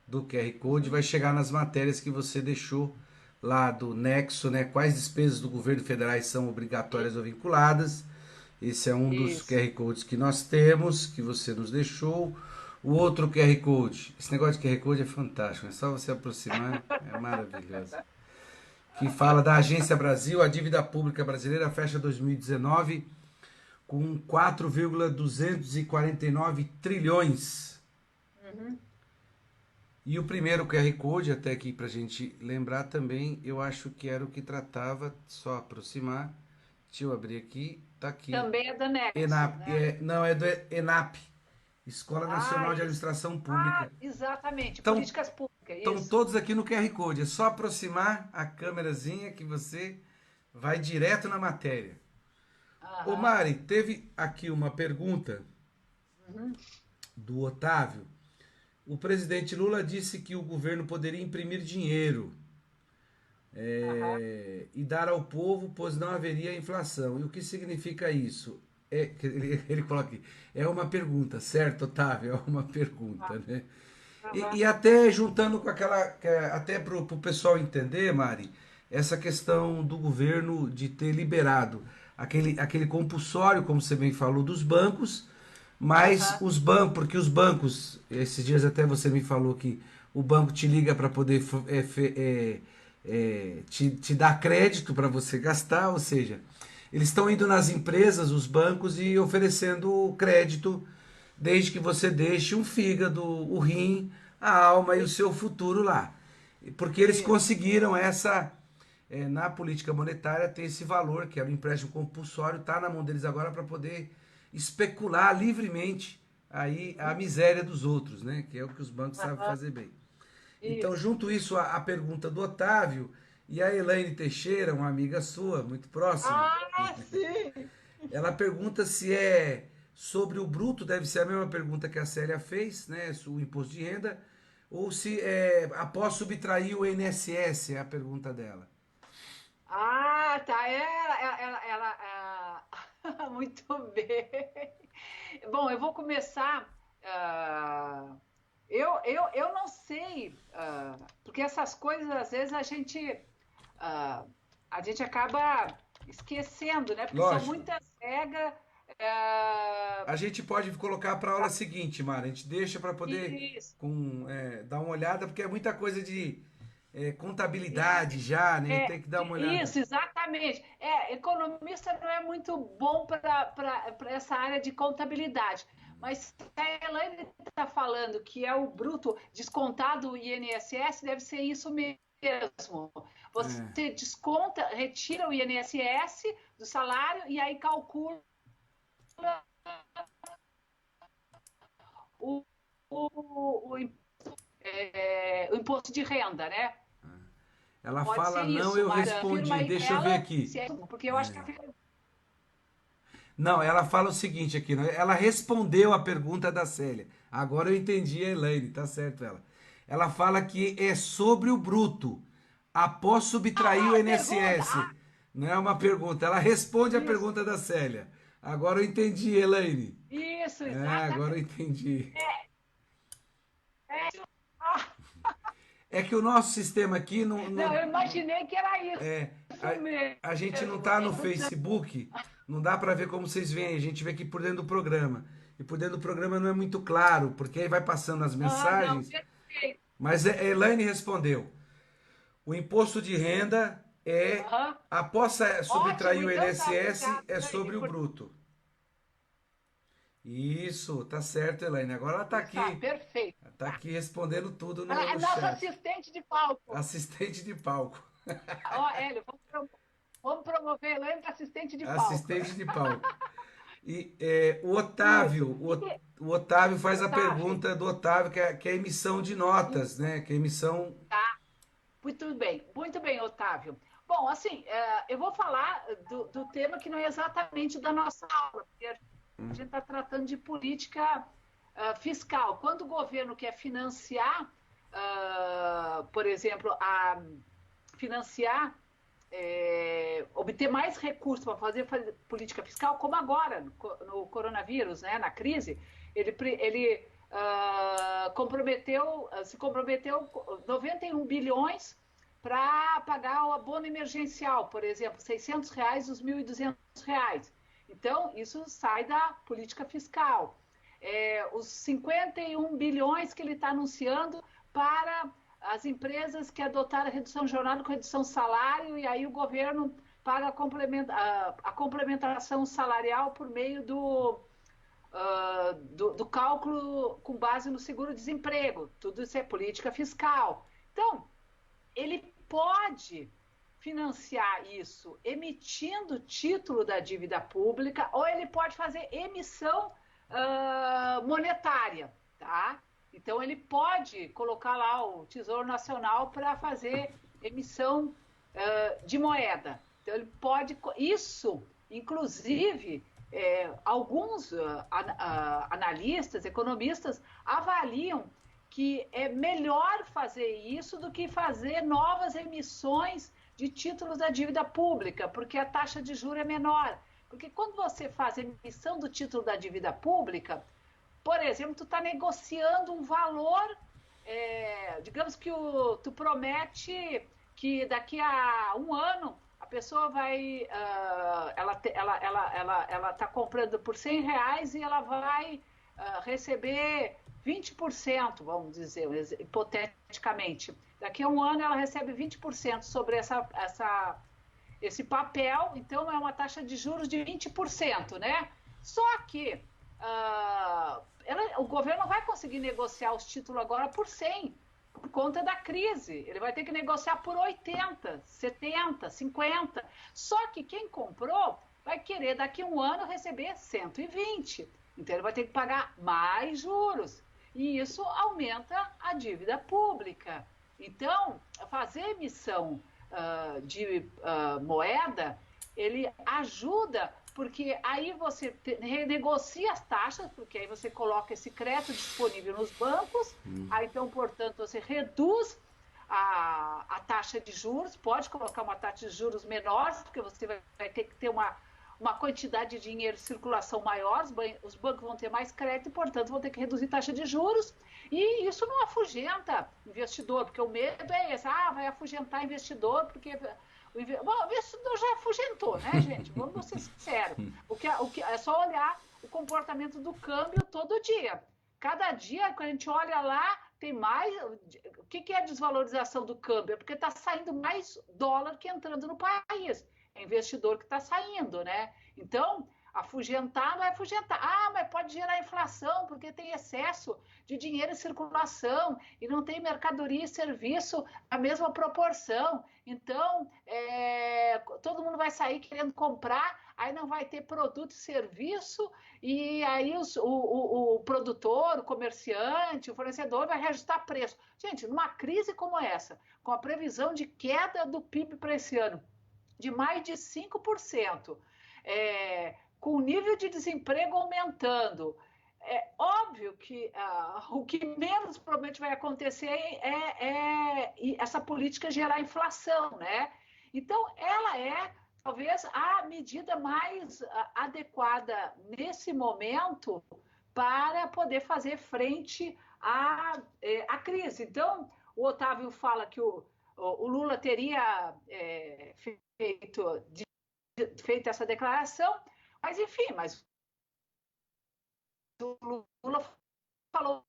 A: do QR Code vai chegar nas matérias que você deixou lá do Nexo, né? Quais despesas do governo federais são obrigatórias ou vinculadas. Esse é um dos QR Codes que nós temos, que você nos deixou. O outro QR Code, esse negócio de QR Code é fantástico, é só você aproximar, é maravilhoso. Que fala da Agência Brasil, a dívida pública brasileira fecha 2019 com 4,249 trilhões. E o primeiro QR Code, até aqui para a gente lembrar também, eu acho que era o que tratava, só aproximar, deixa eu abrir aqui, tá aqui.
B: Também é da Nexo,
A: ENAP,
B: né?
A: não, é do ENAP. Escola Nacional de Administração Pública.
B: Exatamente,
A: então,
B: políticas públicas.
A: Estão todos aqui no QR Code. É só aproximar a câmerazinha que você vai direto na matéria. Ô
B: Aham.
A: Mari, teve aqui uma pergunta
B: Uhum.
A: do Otávio. O presidente Lula disse que o governo poderia imprimir dinheiro
B: Aham.
A: e dar ao povo, pois não haveria inflação. E o que significa isso? Ele coloca aqui, é uma pergunta, certo, Otávio? É uma pergunta, né? E
B: Aham.
A: até juntando com aquela, até para o pessoal entender, Mari, essa questão do governo de ter liberado aquele compulsório, como você bem falou, dos bancos, mas
B: Aham.
A: os bancos, porque os bancos, esses dias até você me falou que o banco te liga para poder te dar crédito para você gastar, ou seja, eles estão indo nas empresas, os bancos, e oferecendo crédito desde que você deixe um fígado, o rim, a alma e o seu futuro lá. Porque eles
B: Isso.
A: conseguiram na política monetária, ter esse valor, que era o empréstimo compulsório, está na mão deles agora para poder especular livremente aí a
B: Uhum.
A: miséria dos outros, né? Que é o que os bancos sabem
B: Aham.
A: fazer bem. Então,
B: Isso.
A: junto isso, a pergunta do Otávio e a Elaine Teixeira, uma amiga sua, muito próxima,
B: Ah, sim!
A: ela pergunta se é sobre o bruto, deve ser a mesma pergunta que a Célia fez, né? O imposto de renda, ou se é após subtrair o INSS, é a pergunta dela.
B: Ah, tá. Muito bem. Bom, eu vou começar. ah, eu não sei, porque essas coisas às vezes ah, a gente acaba esquecendo, né? Porque são
A: Lógico.
B: muitas regras. ah,
A: A gente pode colocar para a aula seguinte, Mara. A gente deixa para poder
B: isso.
A: dar uma olhada, porque é muita coisa de
B: É,
A: contabilidade já, né? Tem que dar uma olhada.
B: isso, exatamente. Economista não é muito bom para essa área de contabilidade. Mas se a Elaine está falando que é o bruto descontado do INSS, deve ser isso mesmo. Você desconta, retira o INSS do salário e aí calcula o, o, o imposto de renda, né?
A: Ela
B: Pode
A: fala
B: ser
A: não,
B: isso,
A: eu
B: mas afirma
A: respondi.
B: aí
A: Deixa eu ver
B: ela,
A: aqui.
B: se é, porque eu acho que fica.
A: Não, ela fala o seguinte aqui, né? Ela respondeu a pergunta da Célia. Agora eu entendi a Elaine, tá certo ela. Ela fala que é sobre o bruto, após subtrair o
B: Ah, pergunta!
A: INSS. Não é uma pergunta, ela responde a
B: Isso,
A: pergunta da Célia. Agora eu entendi, Elaine.
B: isso,
A: Agora eu
B: exatamente.
A: entendi.
B: É, ah,
A: É que o nosso sistema aqui não,
B: não,
A: não,
B: eu imaginei que era
A: é,
B: isso
A: a gente não
B: mesmo.
A: tá no Facebook, não dá para ver como vocês veem, a gente vê aqui por dentro do programa. E por dentro do programa não é muito claro, porque aí vai passando as
B: Ah, não,
A: mensagens.
B: perfeito.
A: Mas a Elaine respondeu: o imposto de renda
B: Aham.
A: após
B: Ótimo,
A: subtrair o
B: então tá,
A: INSS,
B: obrigada.
A: é sobre o bruto. Isso, tá certo, Elaine. Agora ela
B: Está perfeito.
A: tá
B: Tá.
A: aqui respondendo tudo
B: Ela é
A: no
B: nossa
A: chat.
B: assistente de palco.
A: Assistente de palco.
B: Ó, Hélio, vamos promover a Elaine para assistente de palco.
A: Assistente de palco. E o
B: Isso.
A: Otávio, o Otávio faz a
B: Otávio,
A: pergunta do Otávio, que é a emissão de notas,
B: isso.
A: né? Que é a emissão.
B: Tá. Muito bem, Otávio. Bom, assim, eu vou falar do tema que não é exatamente da nossa aula, porque a gente está tratando de política fiscal. Quando o governo quer financiar, por exemplo, financiar, obter mais recursos para fazer política fiscal, como agora, no coronavírus, né, na crise, ele se comprometeu 91 bilhões para pagar o abono emergencial, por exemplo, R$ 600 os R$ 1.200. Então, isso sai da política fiscal. Os 51 bilhões que ele está anunciando para as empresas que adotaram a redução de jornada com redução de salário, e aí o governo paga a complementação salarial por meio do cálculo com base no seguro-desemprego. Tudo isso é política fiscal. Então, ele pode financiar isso emitindo título da dívida pública ou ele pode fazer emissão monetária, tá? Então ele pode colocar lá o Tesouro Nacional para fazer emissão de moeda. Então ele pode isso Inclusive, alguns analistas, economistas, avaliam que é melhor fazer isso do que fazer novas emissões de títulos da dívida pública, porque a taxa de juros é menor. Porque quando você faz emissão do título da dívida pública, por exemplo, tu está negociando um valor, digamos que tu promete que daqui a um ano a pessoa vai, ela está comprando por R$ 100 e ela vai receber 20%, vamos dizer, hipoteticamente. Daqui a um ano ela recebe 20% sobre esse papel, então é uma taxa de juros de 20%, né? Só que o governo não vai conseguir negociar os títulos agora por 100, por conta da crise. Ele vai ter que negociar por 80, 70, 50. Só que quem comprou vai querer daqui a um ano receber 120. Então ele vai ter que pagar mais juros. E isso aumenta a dívida pública. Então, fazer emissão de moeda, ele ajuda, porque aí você renegocia as taxas, porque aí você coloca esse crédito disponível nos bancos, aí então, portanto, você reduz a taxa de juros, pode colocar uma taxa de juros menor, porque você vai ter que ter uma quantidade de dinheiro em circulação maior, os bancos vão ter mais crédito e, portanto, vão ter que reduzir taxa de juros, e isso não afugenta investidor, porque o medo é esse, vai afugentar investidor, porque o investidor já afugentou, né, gente? Vamos ser sinceros. O que é só olhar o comportamento do câmbio todo dia. Cada dia, quando a gente olha lá, tem mais... O que é a desvalorização do câmbio? É porque está saindo mais dólar que entrando no país. É investidor que está saindo, né? Então, afugentar não é afugentar. Mas pode gerar inflação, porque tem excesso de dinheiro em circulação e não tem mercadoria e serviço na mesma proporção. Então, todo mundo vai sair querendo comprar, aí não vai ter produto e serviço, e aí o produtor, o comerciante, o fornecedor vai reajustar preço. Gente, numa crise como essa, com a previsão de queda do PIB para esse ano, de mais de 5%, com o nível de desemprego aumentando, é óbvio que o que menos provavelmente vai acontecer é essa política gerar inflação, né? Então, ela é talvez a medida mais adequada nesse momento para poder fazer frente à crise. Então, o Otávio fala que o Lula teria feito essa declaração, mas enfim, o Lula falou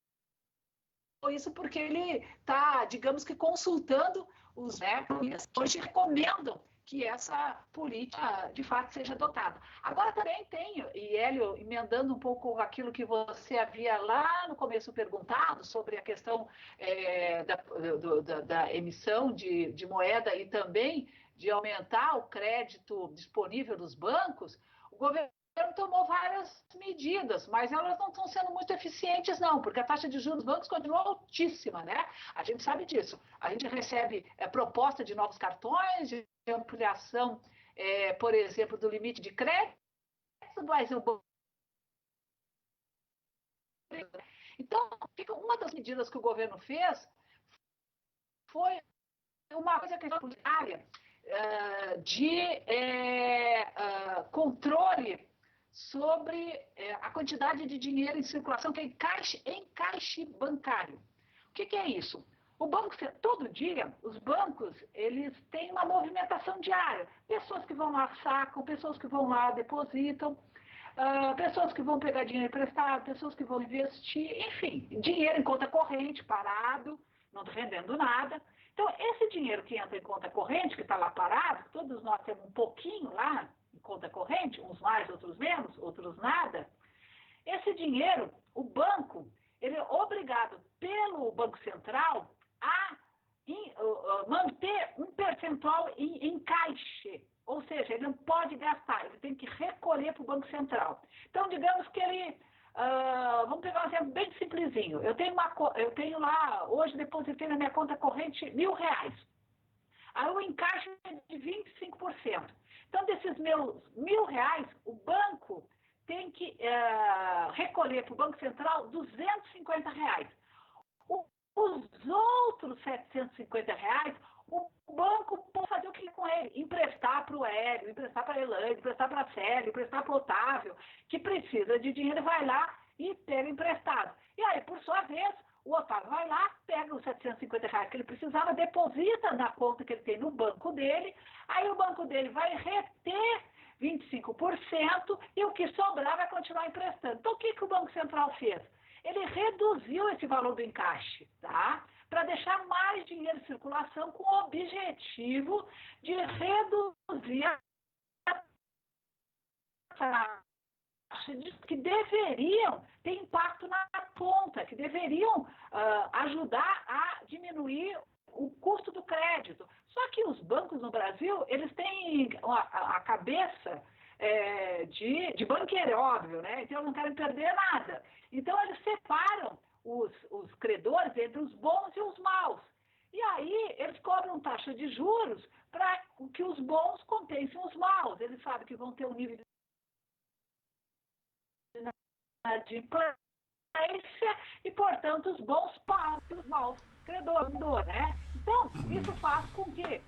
B: isso porque ele está, digamos que, consultando os economistas que hoje recomendam que essa política, de fato, seja adotada. Agora também tem, e Hélio, emendando um pouco aquilo que você havia lá no começo perguntado sobre a questão da emissão de moeda e também de aumentar o crédito disponível nos bancos, o governo tomou várias medidas, mas elas não estão sendo muito eficientes, não, porque a taxa de juros dos bancos continua altíssima, né? A gente sabe disso. A gente recebe proposta de novos cartões, de ampliação, por exemplo, do limite de crédito, mas o banco... Então, uma das medidas que o governo fez foi uma coisa que é área de controle sobre a quantidade de dinheiro em circulação que é encaixe bancário. O que é isso? O banco, todo dia, os bancos, eles têm uma movimentação diária. Pessoas que vão lá sacam, pessoas que vão lá depositam, pessoas que vão pegar dinheiro emprestado, pessoas que vão investir, enfim, dinheiro em conta corrente, parado, não rendendo nada. Então, esse dinheiro que entra em conta corrente, que está lá parado, todos nós temos um pouquinho lá em conta corrente, uns mais, outros menos, outros nada, esse dinheiro, o banco, ele é obrigado pelo Banco Central a manter um percentual em caixa, ou seja, ele não pode gastar, ele tem que recolher para o Banco Central. Então, digamos que ele... vamos pegar um exemplo bem simplesinho. Eu tenho lá, hoje depositei na minha conta corrente R$1.000. aí o encaixe é de 25%. Então, desses meus R$ 1.000, o banco tem que recolher para o Banco Central R$ 250. Os outros R$ 750, o banco pode fazer o que com ele? Emprestar para o Hélio, emprestar para a Elaine, emprestar para a Célia, emprestar para o Otávio, que precisa de dinheiro, vai lá e pega emprestado. E aí, por sua vez, o Otávio vai lá, pega os R$ 750 que ele precisava, deposita na conta que ele tem no banco dele, aí o banco dele vai reter 25% e o que sobrar vai continuar emprestando. Então, o que o Banco Central fez? Ele reduziu esse valor do encaixe, tá? Para deixar mais dinheiro em circulação com o objetivo de reduzir a taxa que deveriam ter impacto na ponta, que deveriam ajudar a diminuir o custo do crédito. Só que os bancos no Brasil, eles têm a cabeça de banqueiro, é óbvio, né? Então, não querem perder nada. Então, eles separam os credores entre os bons e os maus. E aí, eles cobram taxa de juros para que os bons compensem os maus. Eles sabem que vão ter um nível de implência e, portanto, os bons pagam os maus credores, né? Então, isso faz com que,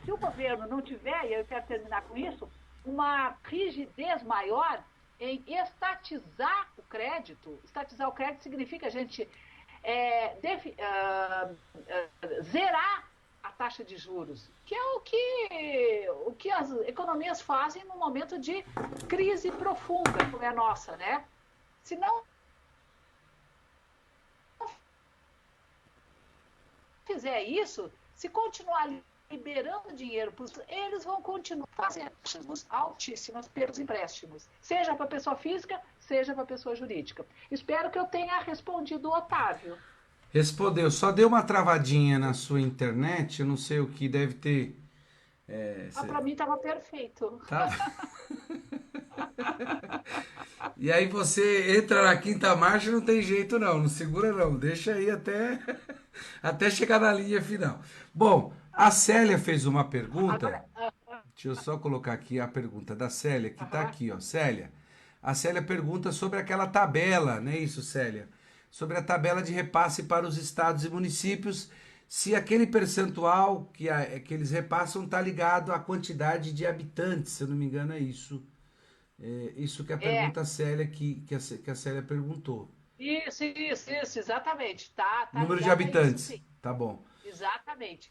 B: se o governo não tiver, e eu quero terminar com isso, uma rigidez maior em estatizar o crédito. Estatizar o crédito significa a gente zerar a taxa de juros, que é o que as economias fazem no momento de crise profunda, como é a nossa, né? Se não fizer isso, se continuar liberando dinheiro, eles vão continuar fazendo taxas altíssimas pelos empréstimos, seja para pessoa física, seja para pessoa jurídica. Espero que eu tenha respondido o Otávio.
A: Respondeu, só deu uma travadinha na sua internet, eu não sei o que deve ter.
B: Para mim estava perfeito.
A: Tá? E aí você entra na quinta marcha e não tem jeito não, não segura não, deixa aí até chegar na linha final. Bom, a Célia fez uma pergunta,
B: Agora,
A: deixa eu só colocar aqui a pergunta da Célia, que tá aqui, ó, Célia. A Célia pergunta sobre aquela tabela, não é isso, Célia? Sobre a tabela de repasse para os estados e municípios, se aquele percentual que eles repassam está ligado à quantidade de habitantes, se eu não me engano é isso. Isso que é a pergunta Célia que a Célia perguntou.
B: isso, exatamente. Tá
A: Número de
B: ligado a isso,
A: habitantes,
B: sim.
A: tá bom.
B: Exatamente.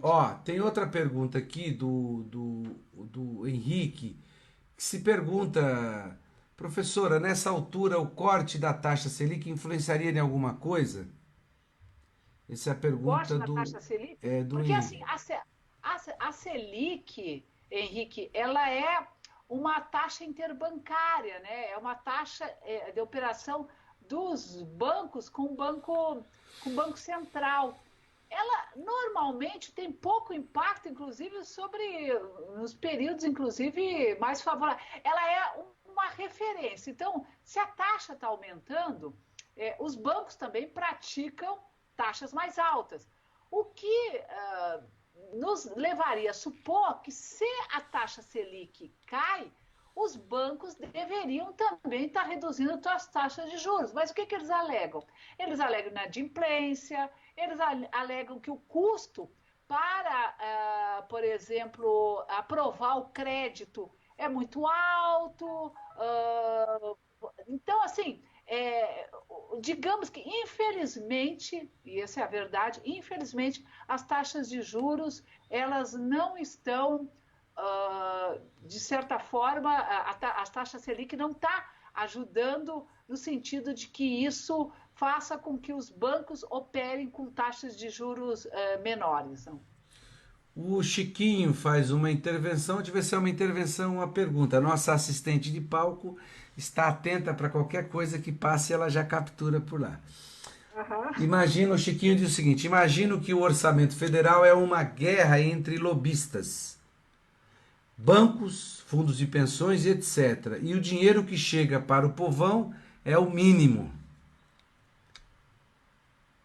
A: Ó, tem outra pergunta aqui do Henrique, que se pergunta, professora, nessa altura o corte da taxa Selic influenciaria em alguma coisa? Essa é a
B: O corte
A: pergunta
B: da taxa Selic?
A: do
B: Porque, assim,
A: Henrique.
B: a Selic, Henrique, ela é uma taxa interbancária, né? É uma taxa de operação dos bancos com o Banco Central. Ela normalmente tem pouco impacto, inclusive, nos períodos, inclusive, mais favoráveis. Ela é uma referência. Então, se a taxa está aumentando, os bancos também praticam taxas mais altas. O que nos levaria a supor que se a taxa Selic cai, os bancos deveriam também estar reduzindo suas taxas de juros. Mas o que eles alegam? Eles alegam inadimplência, eles alegam que o custo para, por exemplo, aprovar o crédito é muito alto. Então, assim, digamos que, infelizmente, e essa é a verdade, infelizmente, as taxas de juros, elas não estão, de certa forma, a taxa Selic não está ajudando no sentido de que isso faça com que os bancos operem com taxas de juros menores. Não?
A: O Chiquinho faz uma intervenção, deve ser uma intervenção, uma pergunta. A nossa assistente de palco está atenta para qualquer coisa que passe, ela já captura por lá. Imagina, o Chiquinho diz o seguinte: imagino que o orçamento federal é uma guerra entre lobistas, bancos, fundos de pensões e etc. E o dinheiro que chega para o povão é o mínimo.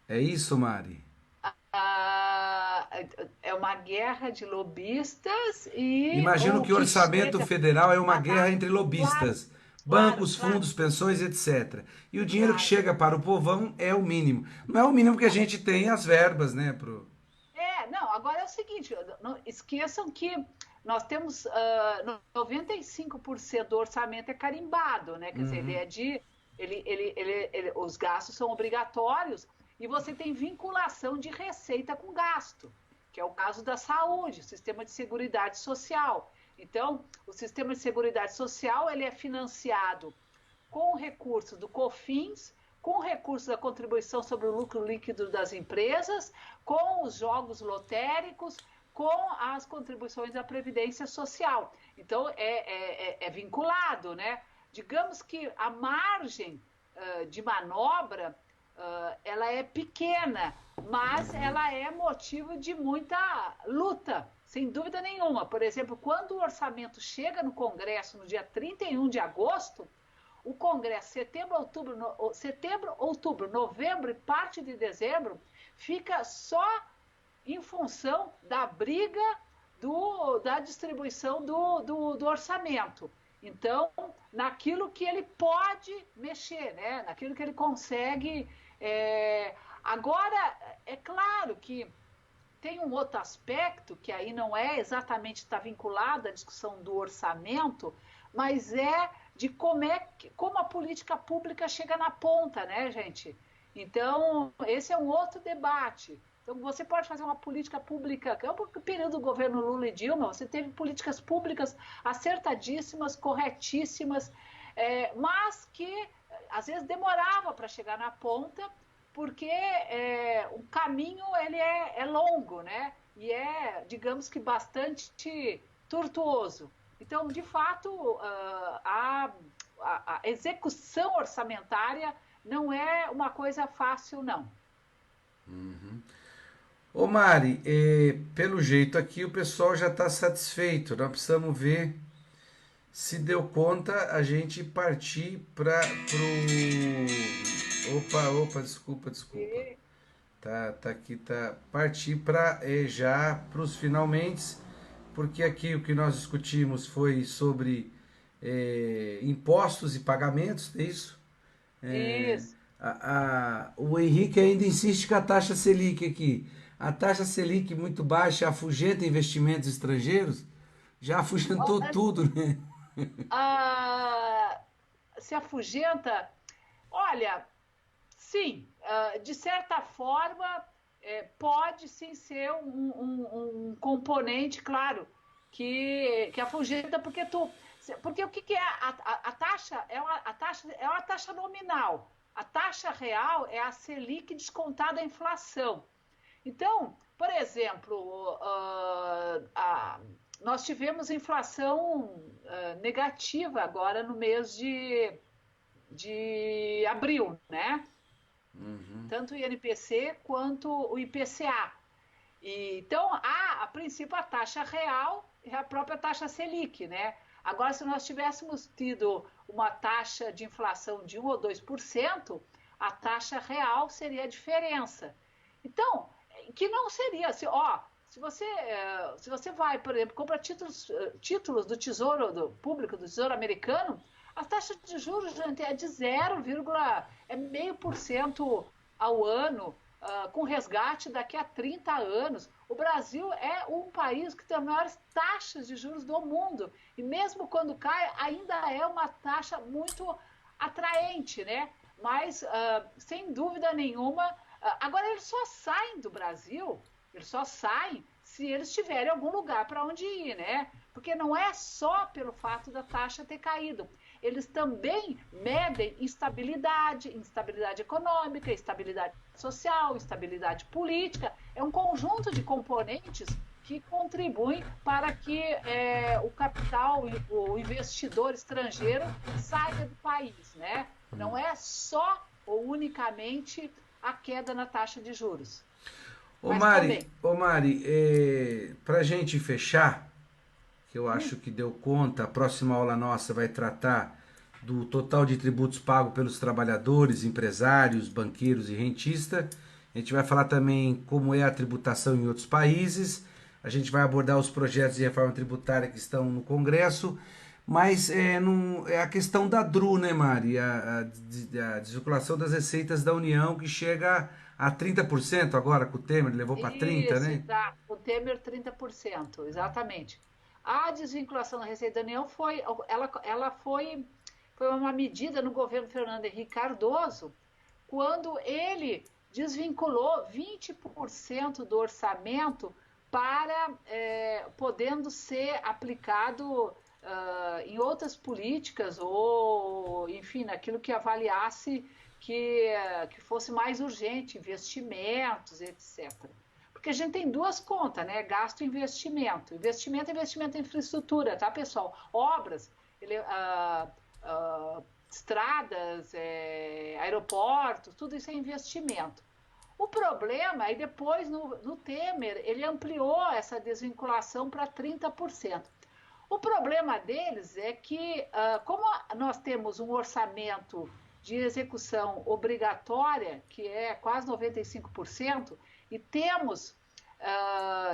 A: É isso, Mari?
B: é uma guerra de lobistas e
A: Imagino
B: o
A: que o
B: que
A: orçamento
B: chega.
A: federal é uma
B: Ah,
A: guerra
B: tá.
A: entre
B: Claro,
A: lobistas,
B: claro,
A: bancos,
B: claro,
A: fundos, pensões, etc. E o dinheiro que
B: claro.
A: chega para o povão é o mínimo. Não é o mínimo que a gente tem as verbas, né, pro...
B: Não, agora é o seguinte, não esqueçam que nós temos 95% do orçamento é carimbado, né? Quer dizer, ele
A: Uhum.
B: é de. Os gastos são obrigatórios e você tem vinculação de receita com gasto, que é o caso da saúde, o sistema de seguridade social. Então, o sistema de seguridade social ele é financiado com recursos do COFINS, com recursos da contribuição sobre o lucro líquido das empresas, com os jogos lotéricos, com as contribuições da Previdência Social. Então, é vinculado, né? Digamos que a margem de manobra ela é pequena, mas ela é motivo de muita luta, sem dúvida nenhuma. Por exemplo, quando o orçamento chega no Congresso no dia 31 de agosto, o Congresso, setembro, outubro, novembro e parte de dezembro, fica só em função da briga da distribuição do orçamento. Então, naquilo que ele pode mexer, né? Naquilo que ele consegue. Agora, é claro que tem um outro aspecto que aí não é exatamente está vinculado à discussão do orçamento, mas é de como a política pública chega na ponta, né, gente? Então, esse é um outro debate. Então, você pode fazer uma política pública, que é o período do governo Lula e Dilma, você teve políticas públicas acertadíssimas, corretíssimas, mas que às vezes demorava para chegar na ponta, porque o caminho ele é longo, né? E é, digamos que, bastante tortuoso. Então, de fato, a execução orçamentária não é uma coisa fácil, não.
A: Ô Mari, pelo jeito aqui o pessoal já está satisfeito. Nós precisamos ver se deu conta a gente partir para pro... Opa, desculpa.
B: E,
A: Tá aqui, tá. Partir para já para os finalmente, porque aqui o que nós discutimos foi sobre impostos e pagamentos, é isso? É,
B: isso.
A: o Henrique ainda insiste com a taxa Selic aqui. A taxa Selic muito baixa afugenta investimentos estrangeiros? Já afugentou tudo, né?
B: Ah, se afugenta. Olha, sim, de certa forma, pode sim ser um componente, claro, que afugenta, porque o que é a taxa? É uma taxa nominal. A taxa real é a Selic descontada a inflação. Então, por exemplo, nós tivemos inflação negativa agora no mês de abril, né? Tanto o INPC quanto o IPCA. Então, a princípio, a taxa real é a própria taxa Selic, né? Agora, se nós tivéssemos tido uma taxa de inflação de 1 ou 2%, a taxa real seria a diferença. Então, que não seria, se você vai, por exemplo, compra títulos do Tesouro Público, do Tesouro Americano, a taxa de juros é de 0,5% ao ano, com resgate daqui a 30 anos. O Brasil é um país que tem as maiores taxas de juros do mundo. E mesmo quando cai, ainda é uma taxa muito atraente, né? Mas, sem dúvida nenhuma, agora eles só saem do Brasil, eles só saem se eles tiverem algum lugar para onde ir, né? Porque não é só pelo fato da taxa ter caído. Eles também medem instabilidade econômica, instabilidade social, instabilidade política. É um conjunto de componentes que contribuem para que o capital, o investidor estrangeiro saia do país, né? Não é só ou unicamente a queda na taxa de juros, mas também.
A: Ô Mari, para gente fechar, que eu acho que deu conta, a próxima aula nossa vai tratar do total de tributos pagos pelos trabalhadores, empresários, banqueiros e rentistas. A gente vai falar também como é a tributação em outros países. A gente vai abordar os projetos de reforma tributária que estão no Congresso. Mas é a questão da DRU, né, Mari? A desvinculação das receitas da União, que chega a 30% agora com o Temer, levou para 30%,
B: Isso,
A: né?
B: exato. O Temer, 30%, exatamente. A desvinculação da Receita da União foi uma medida no governo Fernando Henrique Cardoso, quando ele desvinculou 20% do orçamento para podendo ser aplicado em outras políticas ou, enfim, naquilo que avaliasse que fosse mais urgente, investimentos, etc. Porque a gente tem duas contas, né? Gasto e investimento. Investimento é investimento em infraestrutura, tá, pessoal? Obras, estradas, aeroportos, tudo isso é investimento. O problema é depois, no Temer, ele ampliou essa desvinculação para 30%. O problema deles é que, como nós temos um orçamento de execução obrigatória, que é quase 95%, e temos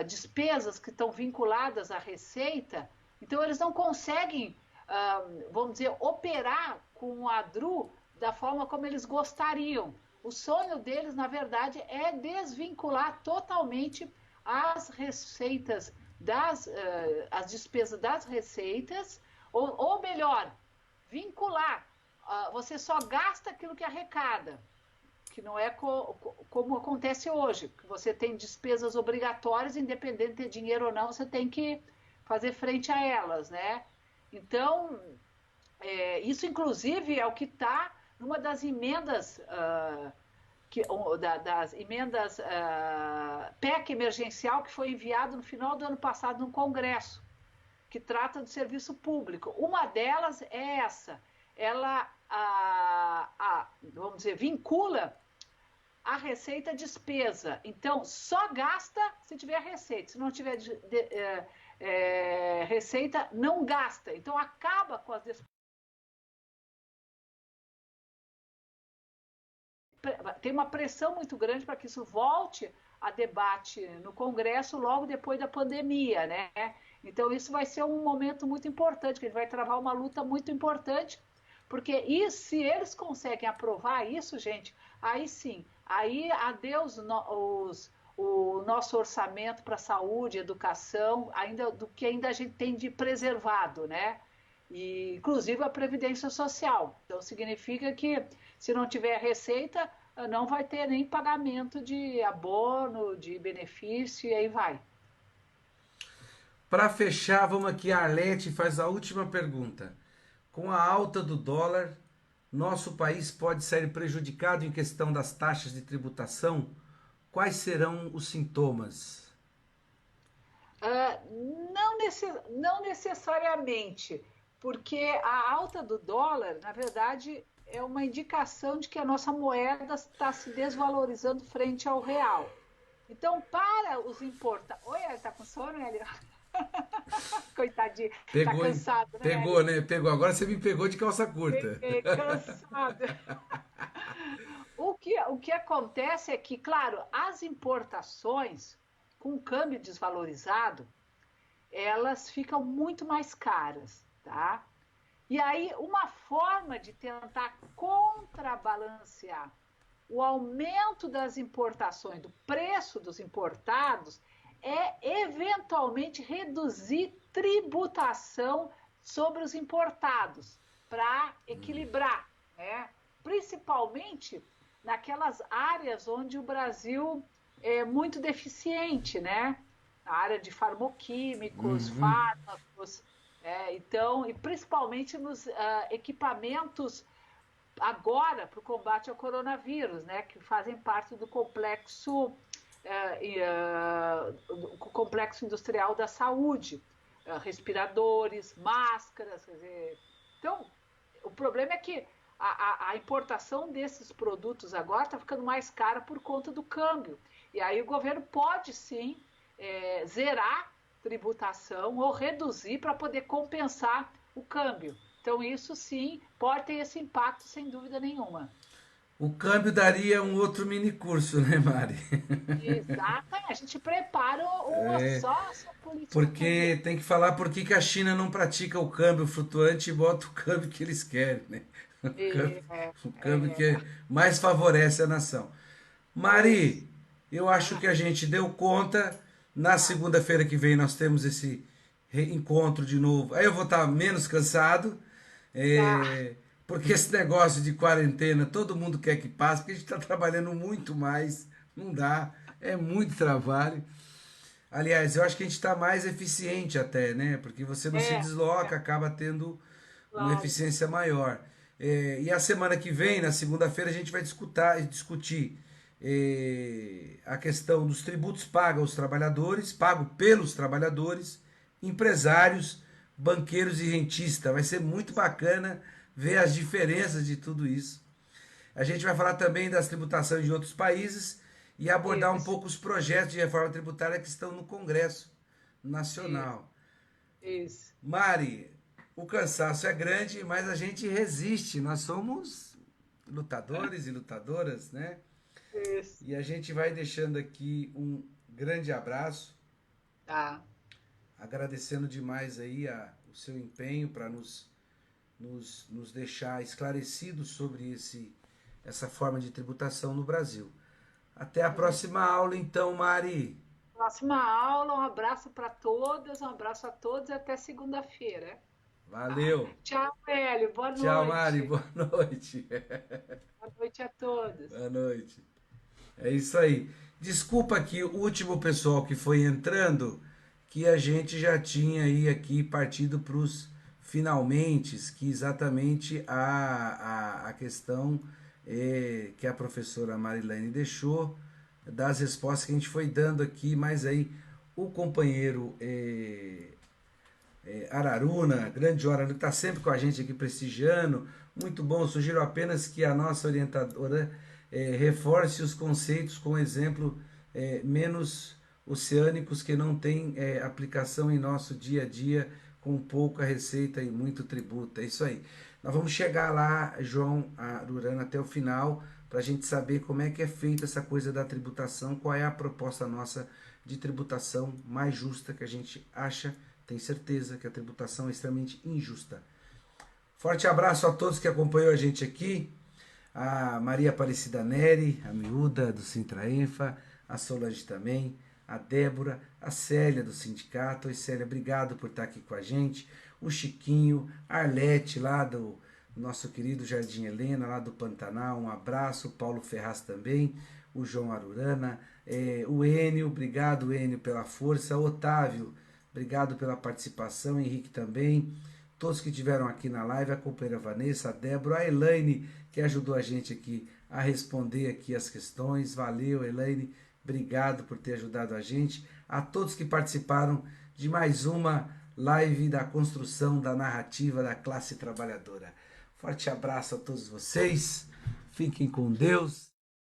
B: despesas que estão vinculadas à receita, então eles não conseguem, vamos dizer, operar com a DRU da forma como eles gostariam. O sonho deles, na verdade, é desvincular totalmente as receitas as despesas das receitas, ou melhor, vincular. Você só gasta aquilo que arrecada, que não é como acontece hoje, que você tem despesas obrigatórias, independente de ter dinheiro ou não, você tem que fazer frente a elas, né? Então, isso inclusive é o que está numa das emendas das emendas PEC emergencial que foi enviado no final do ano passado no Congresso, que trata do serviço público. Uma delas é essa. Ela, vamos dizer, vincula a receita à despesa. Então, só gasta se tiver receita. Se não tiver receita, não gasta. Então, acaba com as despesas. Tem uma pressão muito grande para que isso volte a debate no Congresso logo depois da pandemia, né? Então isso vai ser um momento muito importante, que a gente vai travar uma luta muito importante, porque se eles conseguem aprovar isso, gente, aí sim, aí adeus o nosso orçamento para saúde, educação, do que ainda a gente tem de preservado, né? E, inclusive a Previdência Social. Então, significa que se não tiver receita, não vai ter nem pagamento de abono, de benefício, e aí vai.
A: Para fechar, vamos aqui, a Arlete faz a última pergunta. Com a alta do dólar, nosso país pode sair prejudicado em questão das taxas de tributação? Quais serão os sintomas?
B: Não necessariamente, porque a alta do dólar, na verdade, é uma indicação de que a nossa moeda está se desvalorizando frente ao real. Então, para os importadores... Oi, ele está com sono, Hélio? Coitadinho, está
A: Pegou, hein?
B: cansado, né,
A: Pegou,
B: Hélio?
A: né? Pegou. Agora você me pegou de calça curta.
B: Peguei, cansado. O que acontece é que, claro, as importações, com o câmbio desvalorizado, elas ficam muito mais caras, tá? E aí, uma forma de tentar contrabalancear o aumento das importações, do preço dos importados, é eventualmente reduzir tributação sobre os importados, para equilibrar, né? Principalmente naquelas áreas onde o Brasil é muito deficiente, né? A área de farmoquímicos, fármacos, então, e principalmente nos equipamentos agora para o combate ao coronavírus, né, que fazem parte do complexo industrial da saúde, respiradores, máscaras, quer dizer, então o problema é que a importação desses produtos agora está ficando mais cara por conta do câmbio. E aí o governo pode sim zerar tributação ou reduzir para poder compensar o câmbio. Então isso sim pode ter esse impacto sem dúvida nenhuma.
A: O câmbio daria um outro mini curso, né, Mari?
B: Exatamente. A gente prepara uma só a sua política
A: Porque
B: cambial.
A: tem que falar por que que a China não pratica o câmbio flutuante e bota o câmbio que eles querem, né? O câmbio,
B: É, é,
A: o câmbio
B: é,
A: que mais favorece a nação.
B: isso.
A: Mari, eu acho
B: Ah,
A: que a gente deu conta. Na
B: tá.
A: segunda-feira que vem nós temos esse reencontro de novo. Aí eu vou estar menos cansado,
B: Tá.
A: é, porque esse negócio de quarentena todo mundo quer que passe, porque a gente está trabalhando muito mais. Não dá, é muito trabalho. Aliás, eu acho que a gente está mais eficiente até, né? Porque você não se
B: É,
A: desloca, acaba tendo uma
B: claro.
A: eficiência maior. E a semana que vem, na segunda-feira, a gente vai discutir a questão dos tributos pagos aos trabalhadores, pago pelos trabalhadores, empresários, banqueiros e rentistas. Vai ser muito bacana ver as diferenças de tudo isso. A gente vai falar também das tributações de outros países e abordar um
B: Isso,
A: pouco os projetos de reforma tributária que estão no Congresso
B: isso,
A: Nacional.
B: isso,
A: Mari, o cansaço é grande, mas a gente resiste. Nós somos lutadores e lutadoras, né?
B: isso.
A: E a gente vai deixando aqui um grande abraço,
B: Tá.
A: agradecendo demais aí o seu empenho para nos deixar esclarecidos sobre essa forma de tributação no Brasil. Até a próxima aula, então, Mari.
B: Próxima aula, um abraço para todas, um abraço a todos e até segunda-feira. Tá?
A: Valeu.
B: Tchau, Hélio. Boa
A: Tchau, Mari.
B: noite.
A: Boa noite.
B: Boa noite a todos.
A: Boa noite. É isso aí. Desculpa aqui o último pessoal que foi entrando, que a gente já tinha aí aqui partido para os finalmente, que exatamente a questão que a professora Marilene deixou, das respostas que a gente foi dando aqui, mas aí o companheiro Araruna, grande Araruna, está sempre com a gente aqui prestigiando. Muito bom. Sugiro apenas que a nossa orientadora reforce os conceitos com exemplo menos oceânicos que não tem aplicação em nosso dia a dia, com pouca receita e muito tributo. É isso aí. Nós vamos chegar lá, João Arurana, até o final, para a gente saber como é que é feita essa coisa da tributação, qual é a proposta nossa de tributação mais justa que a gente acha, tem certeza que a tributação é extremamente injusta. Forte abraço a todos que acompanhou a gente aqui. A Maria Aparecida Neri, a miúda do Sintraenfa, a Solange também, a Débora, a Célia do sindicato. Oi Célia, obrigado por estar aqui com a gente. O Chiquinho, a Arlete lá do nosso querido Jardim Helena, lá do Pantanal, um abraço. O Paulo Ferraz também, o João Arurana, o Enio, obrigado Enio pela força. O Otávio, obrigado pela participação. Henrique também. Todos que estiveram aqui na live, a companheira Vanessa, a Débora, a Elaine, que ajudou a gente aqui a responder aqui as questões. Valeu, Elaine. Obrigado por ter ajudado a gente. A todos que participaram de mais uma live da construção da narrativa da classe trabalhadora. Forte abraço a todos vocês. Fiquem com Deus.